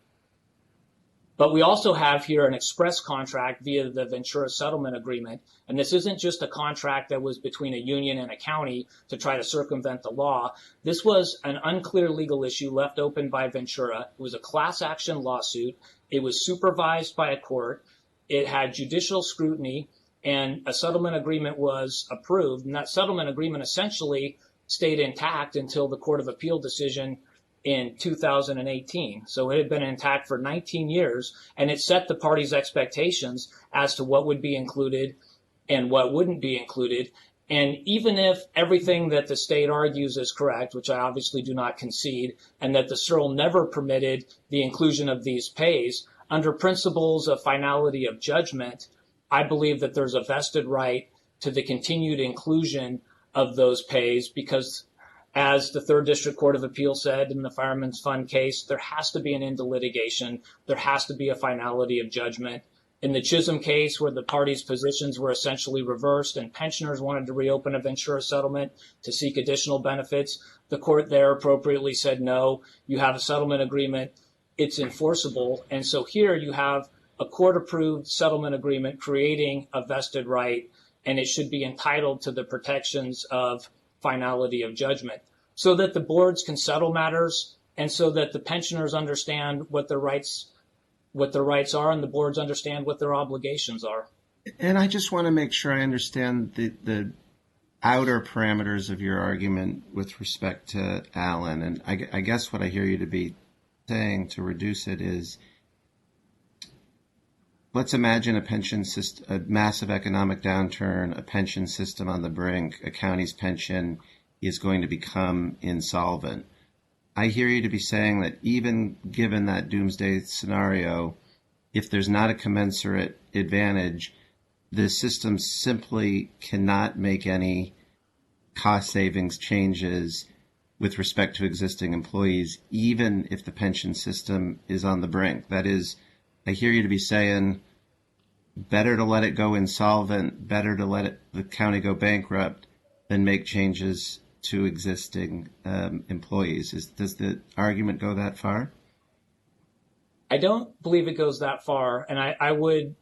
But we also have here an express contract via the Ventura settlement agreement. And this isn't just a contract that was between a union and a county to try to circumvent the law. This was an unclear legal issue left open by Ventura. It was a class action lawsuit. It was supervised by a court. It had judicial scrutiny, and a settlement agreement was approved. And that settlement agreement essentially stayed intact until the Court of Appeal decision in 2018. So it had been intact for 19 years, and it set the parties' expectations as to what would be included and what wouldn't be included. And even if everything that the state argues is correct, which I obviously do not concede, and that the SERL never permitted the inclusion of these pays, under principles of finality of judgment, I believe that there's a vested right to the continued inclusion of those pays, because as the Third District Court of Appeal said in the Fireman's Fund case, there has to be an end to litigation. There has to be a finality of judgment. In the Chisholm case, where the parties' positions were essentially reversed and pensioners wanted to reopen a Ventura settlement to seek additional benefits, the court there appropriately said, no, you have a settlement agreement, it's enforceable. And so here you have a court-approved settlement agreement creating a vested right, and it should be entitled to the protections of finality of judgment, so that the boards can settle matters, and so that the pensioners understand what their rights are, and the boards understand what their obligations are. And I just want to make sure I understand the outer parameters of your argument with respect to Allen. And I guess what I hear you to be saying, to reduce it, is, let's imagine a pension system, a massive economic downturn, a pension system on the brink, a county's pension is going to become insolvent. I hear you to be saying that even given that doomsday scenario, if there's not a commensurate advantage, the system simply cannot make any cost savings changes with respect to existing employees, even if the pension system is on the brink. That is, I hear you to be saying, better to let it go insolvent, better to let the county go bankrupt than make changes to existing employees. Does the argument go that far? I don't believe it goes that far, and I would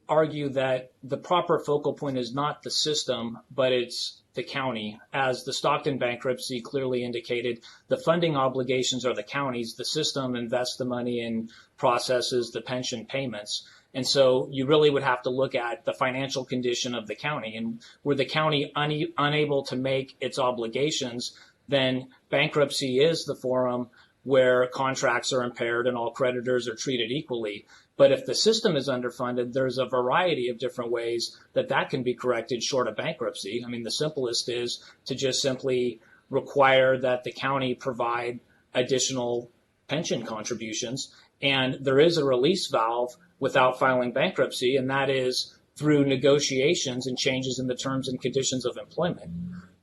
argue that the proper focal point is not the system, but it's the county. As the Stockton bankruptcy clearly indicated, the funding obligations are the county's. The system invests the money and processes the pension payments. And so you really would have to look at the financial condition of the county. And were the county unable to make its obligations, then bankruptcy is the forum where contracts are impaired and all creditors are treated equally. But if the system is underfunded, there's a variety of different ways that can be corrected short of bankruptcy. I mean, the simplest is to just simply require that the county provide additional pension contributions. And there is a release valve without filing bankruptcy, and that is through negotiations and changes in the terms and conditions of employment.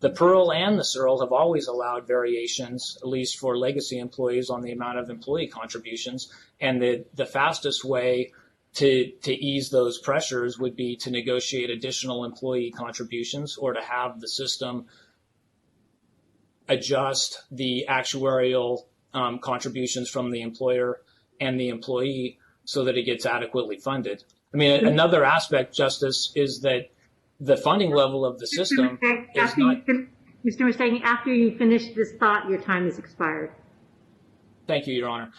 The PERL and the SERL have always allowed variations, at least for legacy employees, on the amount of employee contributions. And the fastest way to ease those pressures would be to negotiate additional employee contributions, or to have the system adjust the actuarial contributions from the employer and the employee so that it gets adequately funded. I mean, another aspect, Justice, is that the funding level of the system is not... Mr. Mastagni, after you finish this thought, your time has expired. Thank you, Your Honor.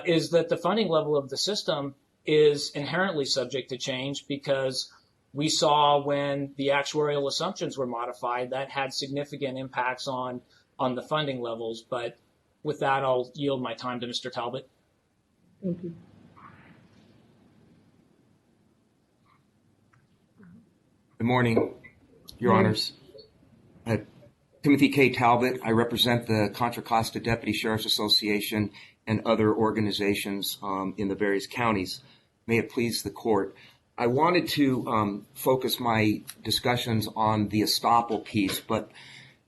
Is that the funding level of the system is inherently subject to change, because we saw when the actuarial assumptions were modified, that had significant impacts on the funding levels. But with that, I'll yield my time to Mr. Talbot. Thank you. Good morning, Your Honors. Timothy K. Talbot. I represent the Contra Costa Deputy Sheriff's Association and other organizations in the various counties. May it please the court. I wanted to focus my discussions on the estoppel piece, but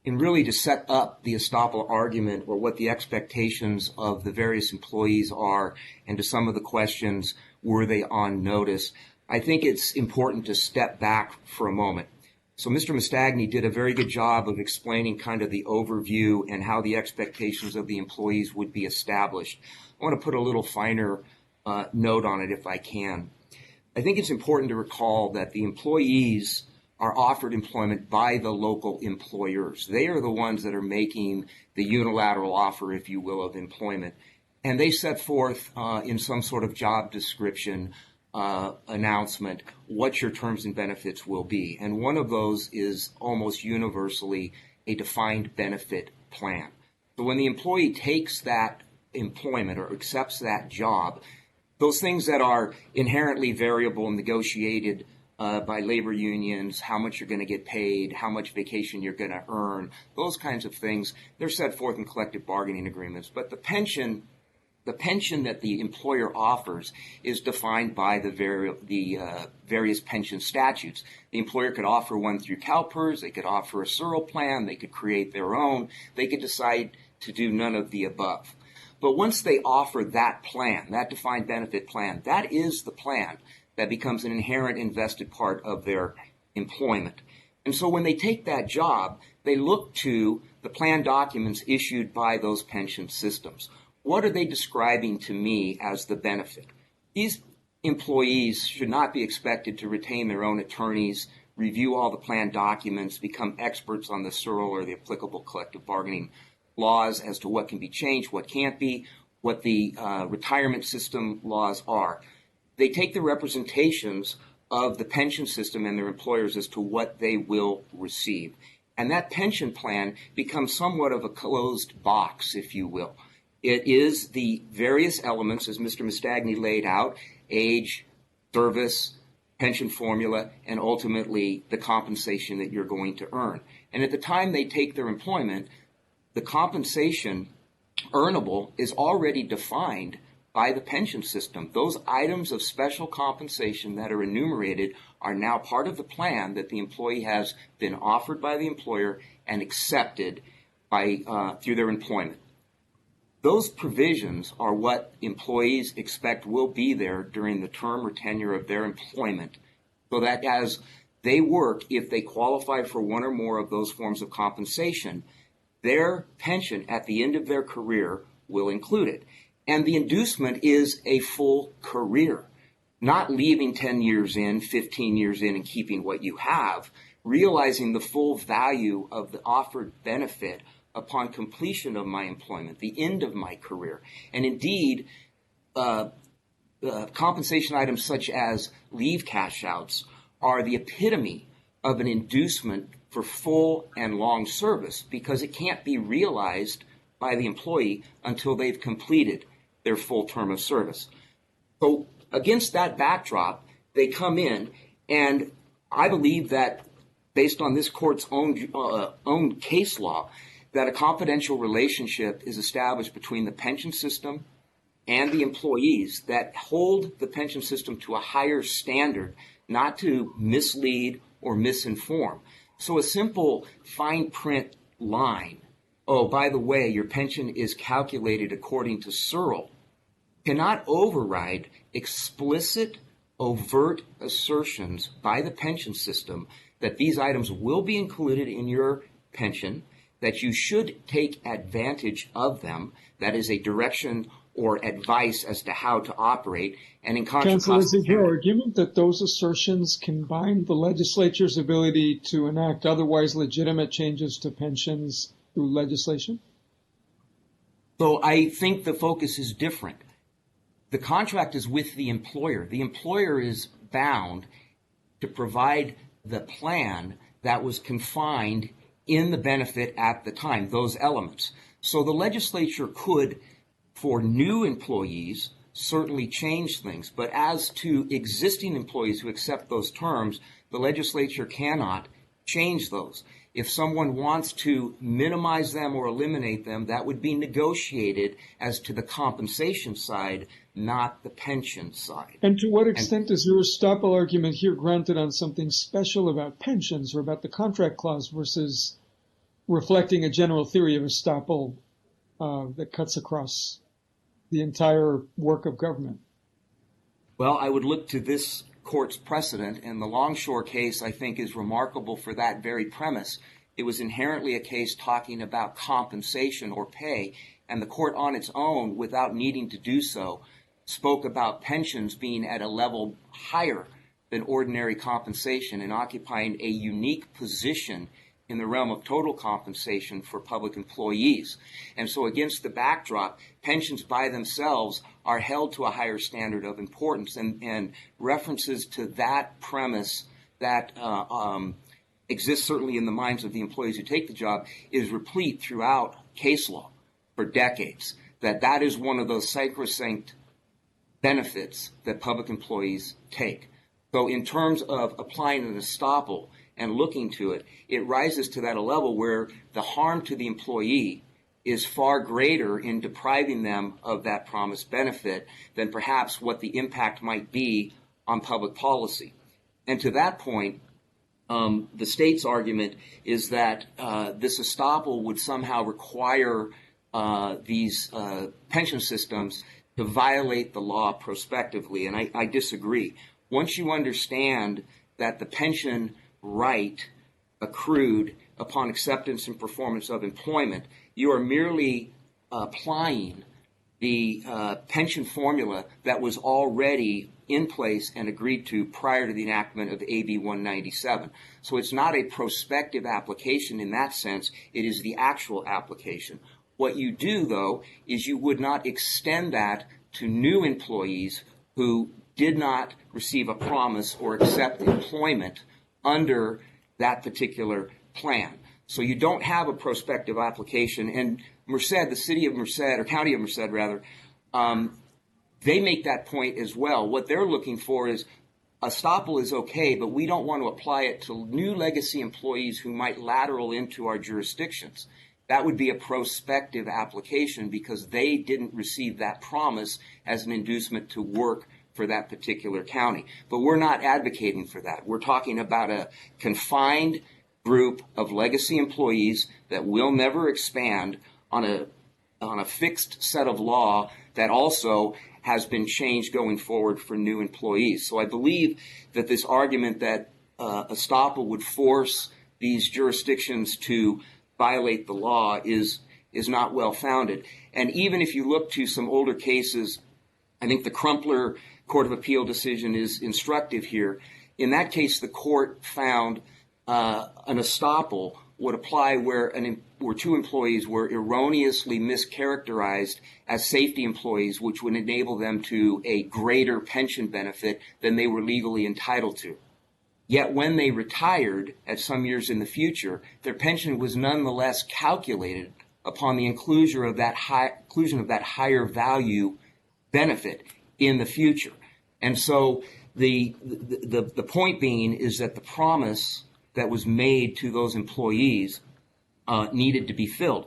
and really to set up the estoppel argument or what the expectations of the various employees are, and to some of the questions, were they on notice? I think it's important to step back for a moment. So Mr. Mastagni did a very good job of explaining kind of the overview and how the expectations of the employees would be established. I want to put a little finer note on it if I can. I think it's important to recall that the employees are offered employment by the local employers. They are the ones that are making the unilateral offer, if you will, of employment. And they set forth in some sort of job description announcement what your terms and benefits will be. And one of those is almost universally a defined benefit plan. So when the employee takes that employment or accepts that job, those things that are inherently variable and negotiated by labor unions, how much you're going to get paid, how much vacation you're going to earn, those kinds of things, they're set forth in collective bargaining agreements. But the pension that the employer offers is defined by the various pension statutes. The employer could offer one through CalPERS, they could offer a SURL plan, they could create their own, they could decide to do none of the above. But once they offer that plan, that defined benefit plan, that is the plan that becomes an inherent invested part of their employment. And so when they take that job, they look to the plan documents issued by those pension systems. What are they describing to me as the benefit? These employees should not be expected to retain their own attorneys, review all the plan documents, become experts on the SURL or the applicable collective bargaining laws as to what can be changed, what can't be, what the retirement system laws are. They take the representations of the pension system and their employers as to what they will receive. And that pension plan becomes somewhat of a closed box, if you will. It is the various elements, as Mr. Mastagni laid out, age, service, pension formula, and ultimately the compensation that you're going to earn. And at the time they take their employment, the compensation earnable is already defined by the pension system. Those items of special compensation that are enumerated are now part of the plan that the employee has been offered by the employer and accepted by through their employment. Those provisions are what employees expect will be there during the term or tenure of their employment, so that as they work, if they qualify for one or more of those forms of compensation, their pension at the end of their career will include it. And the inducement is a full career, not leaving 10 years in, 15 years in, and keeping what you have, realizing the full value of the offered benefit upon completion of my employment, the end of my career. And indeed, compensation items such as leave cash outs are the epitome of an inducement for full and long service, because it can't be realized by the employee until they've completed their full term of service. So against that backdrop, they come in, and I believe that based on this court's own case law, that a confidential relationship is established between the pension system and the employees that hold the pension system to a higher standard, not to mislead or misinform. So a simple fine print line, oh, by the way, your pension is calculated according to SURL, cannot override explicit, overt assertions by the pension system that these items will be included in your pension, that you should take advantage of them. That is a direction or advice as to how to operate. And in contrast, Counsel, is it your argument that those assertions can bind the legislature's ability to enact otherwise legitimate changes to pensions through legislation? So I think the focus is different. The contract is with the employer. The employer is bound to provide the plan that was confined in the benefit at the time, those elements. So the legislature could, for new employees, certainly change things. But as to existing employees who accept those terms, the legislature cannot change those. If someone wants to minimize them or eliminate them, that would be negotiated as to the compensation side, not the pension side. And to what extent is your estoppel argument here granted on something special about pensions or about the contract clause versus reflecting a general theory of estoppel that cuts across the entire work of government? Well, I would look to this court's precedent, and the Longshore case, I think, is remarkable for that very premise. It was inherently a case talking about compensation or pay, and the court on its own, without needing to do so, spoke about pensions being at a level higher than ordinary compensation and occupying a unique position in the realm of total compensation for public employees. And so against the backdrop, pensions by themselves are held to a higher standard of importance, and references to that premise that exists certainly in the minds of the employees who take the job is replete throughout case law for decades, that is one of those sacrosanct benefits that public employees take. So in terms of applying an estoppel and looking to it, it rises to that level where the harm to the employee is far greater in depriving them of that promised benefit than perhaps what the impact might be on public policy. And to that point, the state's argument is that this estoppel would somehow require these pension systems to violate the law prospectively, and I disagree. Once you understand that the pension right accrued upon acceptance and performance of employment, you are merely applying the pension formula that was already in place and agreed to prior to the enactment of AB 197. So it's not a prospective application in that sense, it is the actual application. What you do, though, is you would not extend that to new employees who did not receive a promise or accept employment under that particular plan. So you don't have a prospective application. And Merced, the city of Merced, or county of Merced rather, they make that point as well. What they're looking for is estoppel is okay, but we don't want to apply it to new legacy employees who might lateral into our jurisdictions. That would be a prospective application because they didn't receive that promise as an inducement to work for that particular county. But we're not advocating for that. We're talking about a confined group of legacy employees that will never expand on a fixed set of law that also has been changed going forward for new employees. So I believe that this argument that estoppel would force these jurisdictions to violate the law is not well founded. And even if you look to some older cases, I think the Crumpler Court of Appeal decision is instructive here. In that case, the court found an estoppel would apply where two employees were erroneously mischaracterized as safety employees, which would enable them to a greater pension benefit than they were legally entitled to. Yet when they retired at some years in the future, their pension was nonetheless calculated upon the inclusion of that higher value benefit in the future. And so the point being is that the promise that was made to those employees needed to be filled.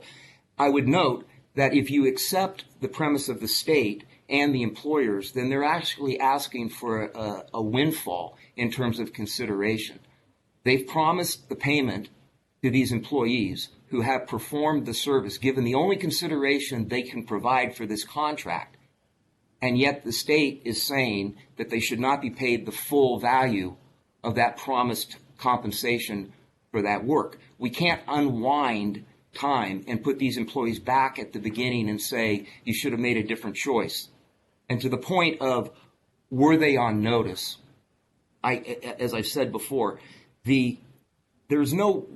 I would note that if you accept the premise of the state and the employers, then they're actually asking for a windfall in terms of consideration. They've promised the payment to these employees who have performed the service, given the only consideration they can provide for this contract. And yet the state is saying that they should not be paid the full value of that promised compensation for that work. We can't unwind time and put these employees back at the beginning and say, you should have made a different choice. And to the point of, were they on notice? As I've said before, there's no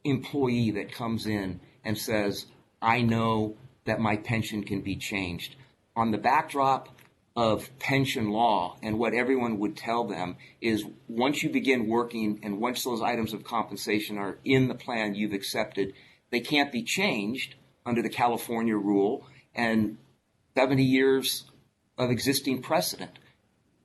employee that comes in and says, I know that my pension can be changed. On the backdrop of pension law, and what everyone would tell them is once you begin working and once those items of compensation are in the plan you've accepted, they can't be changed under the California rule and 70 years of existing precedent.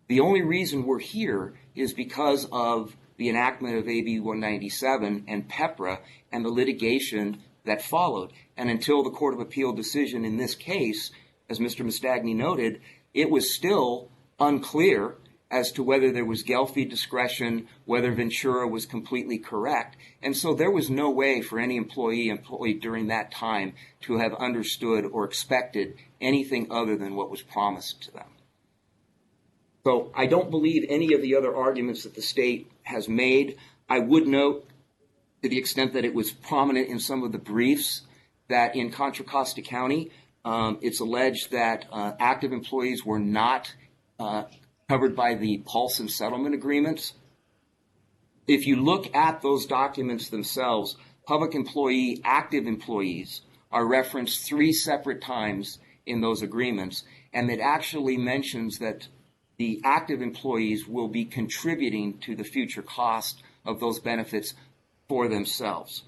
The only reason we're here is because of the enactment of AB 197 and PEPRA and the litigation that followed. And until the Court of Appeal decision in this case, as Mr. Mastagni noted, it was still unclear as to whether there was Gelfie discretion, whether Ventura was completely correct. And so there was no way for any employee employed during that time to have understood or expected anything other than what was promised to them. So I don't believe any of the other arguments that the state has made. I would note, to the extent that it was prominent in some of the briefs, that in Contra Costa County, it's alleged that active employees were not covered by the Paulson settlement agreements. If you look at those documents themselves, public employee, active employees are referenced 3 separate times in those agreements, and it actually mentions that the active employees will be contributing to the future cost of those benefits for themselves.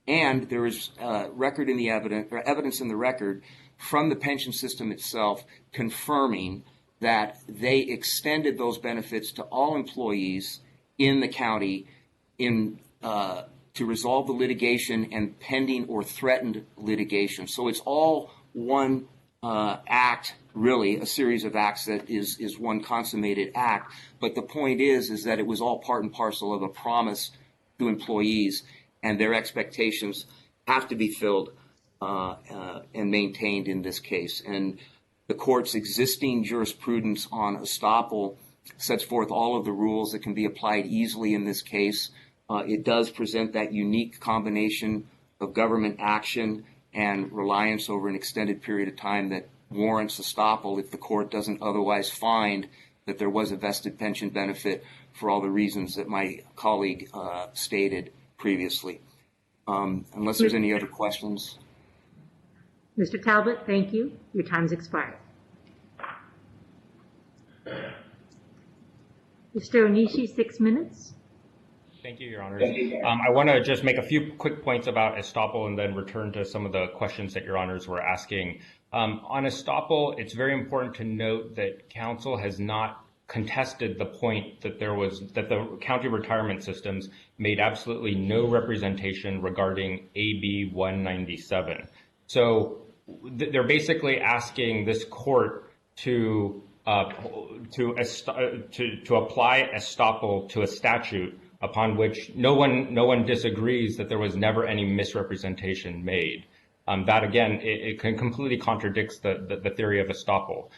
And there is record in the evidence in the record from the pension system itself confirming that they extended those benefits to all employees in the county to resolve the litigation and pending or threatened litigation. So it's all one act, really, a series of acts that is one consummated act. But the point is that it was all part and parcel of a promise to employees, and their expectations have to be filled and maintained in this case. And the court's existing jurisprudence on estoppel sets forth all of the rules that can be applied easily in this case. It does present that unique combination of government action and reliance over an extended period of time that warrants estoppel if the court doesn't otherwise find that there was a vested pension benefit for all the reasons that my colleague stated previously. Unless there's any other questions. Mr. Talbot, thank you. Your time's expired. Mr. Onishi, 6 minutes. Thank you, Your Honors. I want to just make a few quick points about estoppel and then return to some of the questions that Your Honors were asking. On estoppel, it's very important to note that counsel has not contested the point that that the county retirement systems made absolutely no representation regarding AB 197. So they're basically asking this court to apply estoppel to a statute upon which no one disagrees that there was never any misrepresentation made. That again, it completely contradicts the theory of estoppel.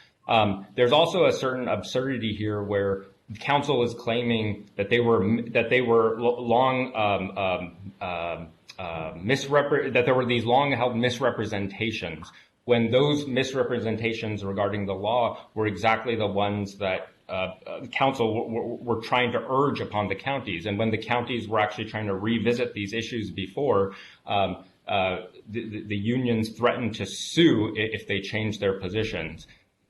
There's also a certain absurdity here where counsel is claiming that there were these long-held misrepresentations, when those misrepresentations regarding the law were exactly the ones that counsel were trying to urge upon the counties. And when the counties were actually trying to revisit these issues before, the unions threatened to sue if they changed their positions.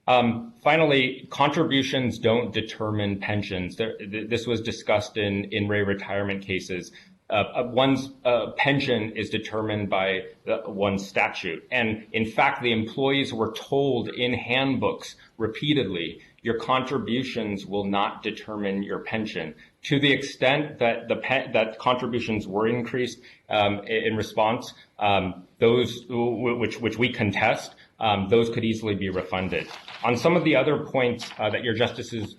Finally, contributions don't determine pensions. This was discussed in retirement cases. One's pension is determined by one's statute. And in fact, the employees were told in handbooks repeatedly, your contributions will not determine your pension. To the extent that that contributions were increased in response, those which we contest, those could easily be refunded. On some of the other points that your justices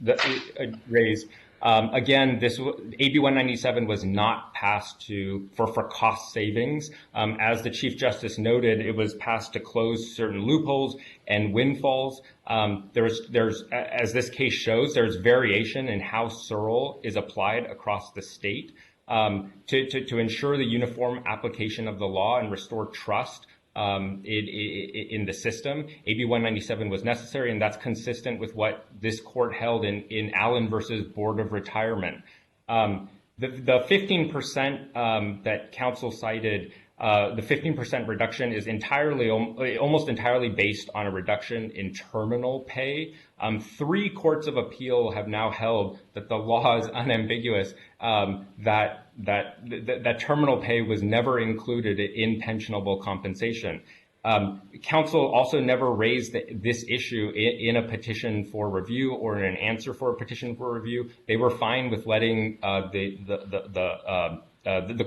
raised, again, this AB 197 was not passed for cost savings. As the Chief Justice noted, it was passed to close certain loopholes and windfalls. There's as this case shows, there's variation in how Searle is applied across the state to ensure the uniform application of the law and restore trust in the system. AB 197 was necessary, and that's consistent with what this court held in Allen versus Board of Retirement. The 15% that counsel cited, the 15% reduction is almost entirely based on a reduction in terminal pay. 3 courts of appeal have now held that the law is unambiguous, that terminal pay was never included in pensionable compensation. Counsel also never raised this issue in a petition for review or in an answer for a petition for review. They were fine with letting the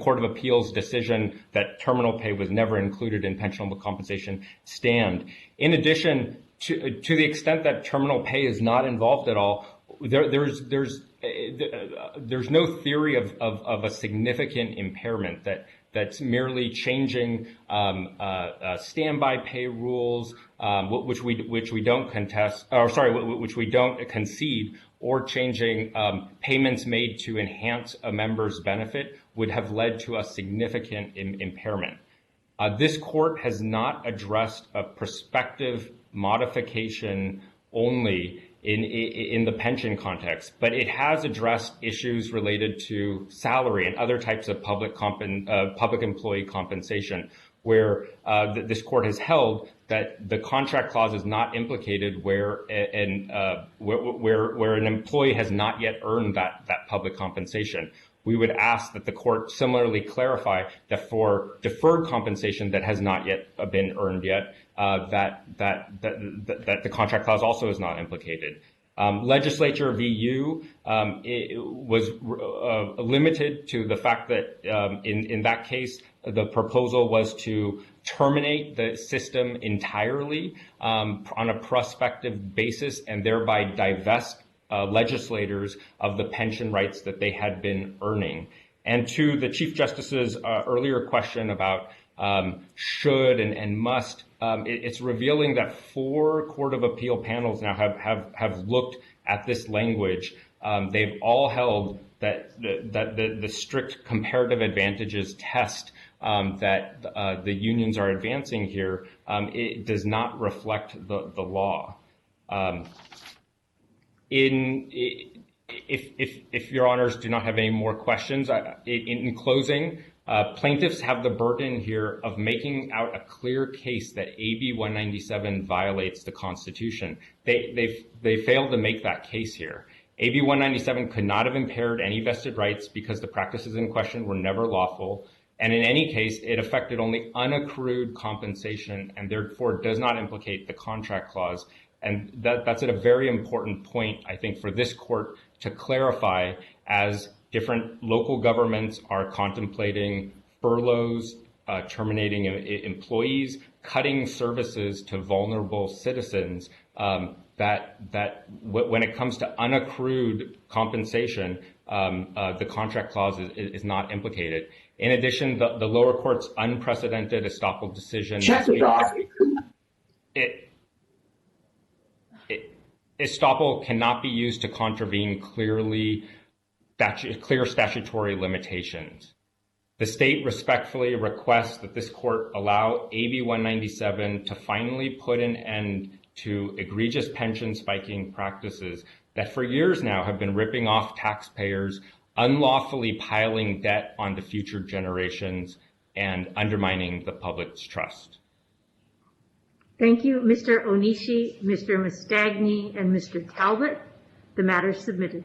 Court of Appeals decision that terminal pay was never included in pensionable compensation stand. In addition, to the extent that terminal pay is not involved at all, there's no theory of a significant impairment that's merely changing standby pay rules, which we don't contest, or sorry, which we don't concede, or changing payments made to enhance a member's benefit would have led to a significant impairment. This court has not addressed a prospective modification only in the pension context, but it has addressed issues related to salary and other types of public employee compensation, where this court has held that the contract clause is not implicated where an employee has not yet earned that public compensation. We would ask that the court similarly clarify that for deferred compensation that has not yet been earned yet, that the contract clause also is not implicated. Legislature VU was limited to the fact that in that case, the proposal was to terminate the system entirely on a prospective basis and thereby divest legislators of the pension rights that they had been earning. And to the Chief Justice's earlier question about should and must, it's revealing that 4 Court of Appeal panels now have looked at this language. They've all held that the strict comparative advantages test that the unions are advancing here, it does not reflect the law. If your honors do not have any more questions, in closing, plaintiffs have the burden here of making out a clear case that AB 197 violates the Constitution. They failed to make that case here. AB 197 could not have impaired any vested rights because the practices in question were never lawful. And in any case, it affected only unaccrued compensation and therefore does not implicate the contract clause. And that's at a very important point, I think, for this court to clarify as different local governments are contemplating furloughs, terminating employees, cutting services to vulnerable citizens, that when it comes to unaccrued compensation, the contract clause is not implicated. In addition, the lower court's unprecedented estoppel decision. Estoppel cannot be used to contravene clear statutory limitations. The state respectfully requests that this court allow AB 197 to finally put an end to egregious pension spiking practices that for years now have been ripping off taxpayers, unlawfully piling debt onto future generations, and undermining the public's trust. Thank you, Mr. Onishi, Mr. Mastagni, and Mr. Talbot. The matter is submitted.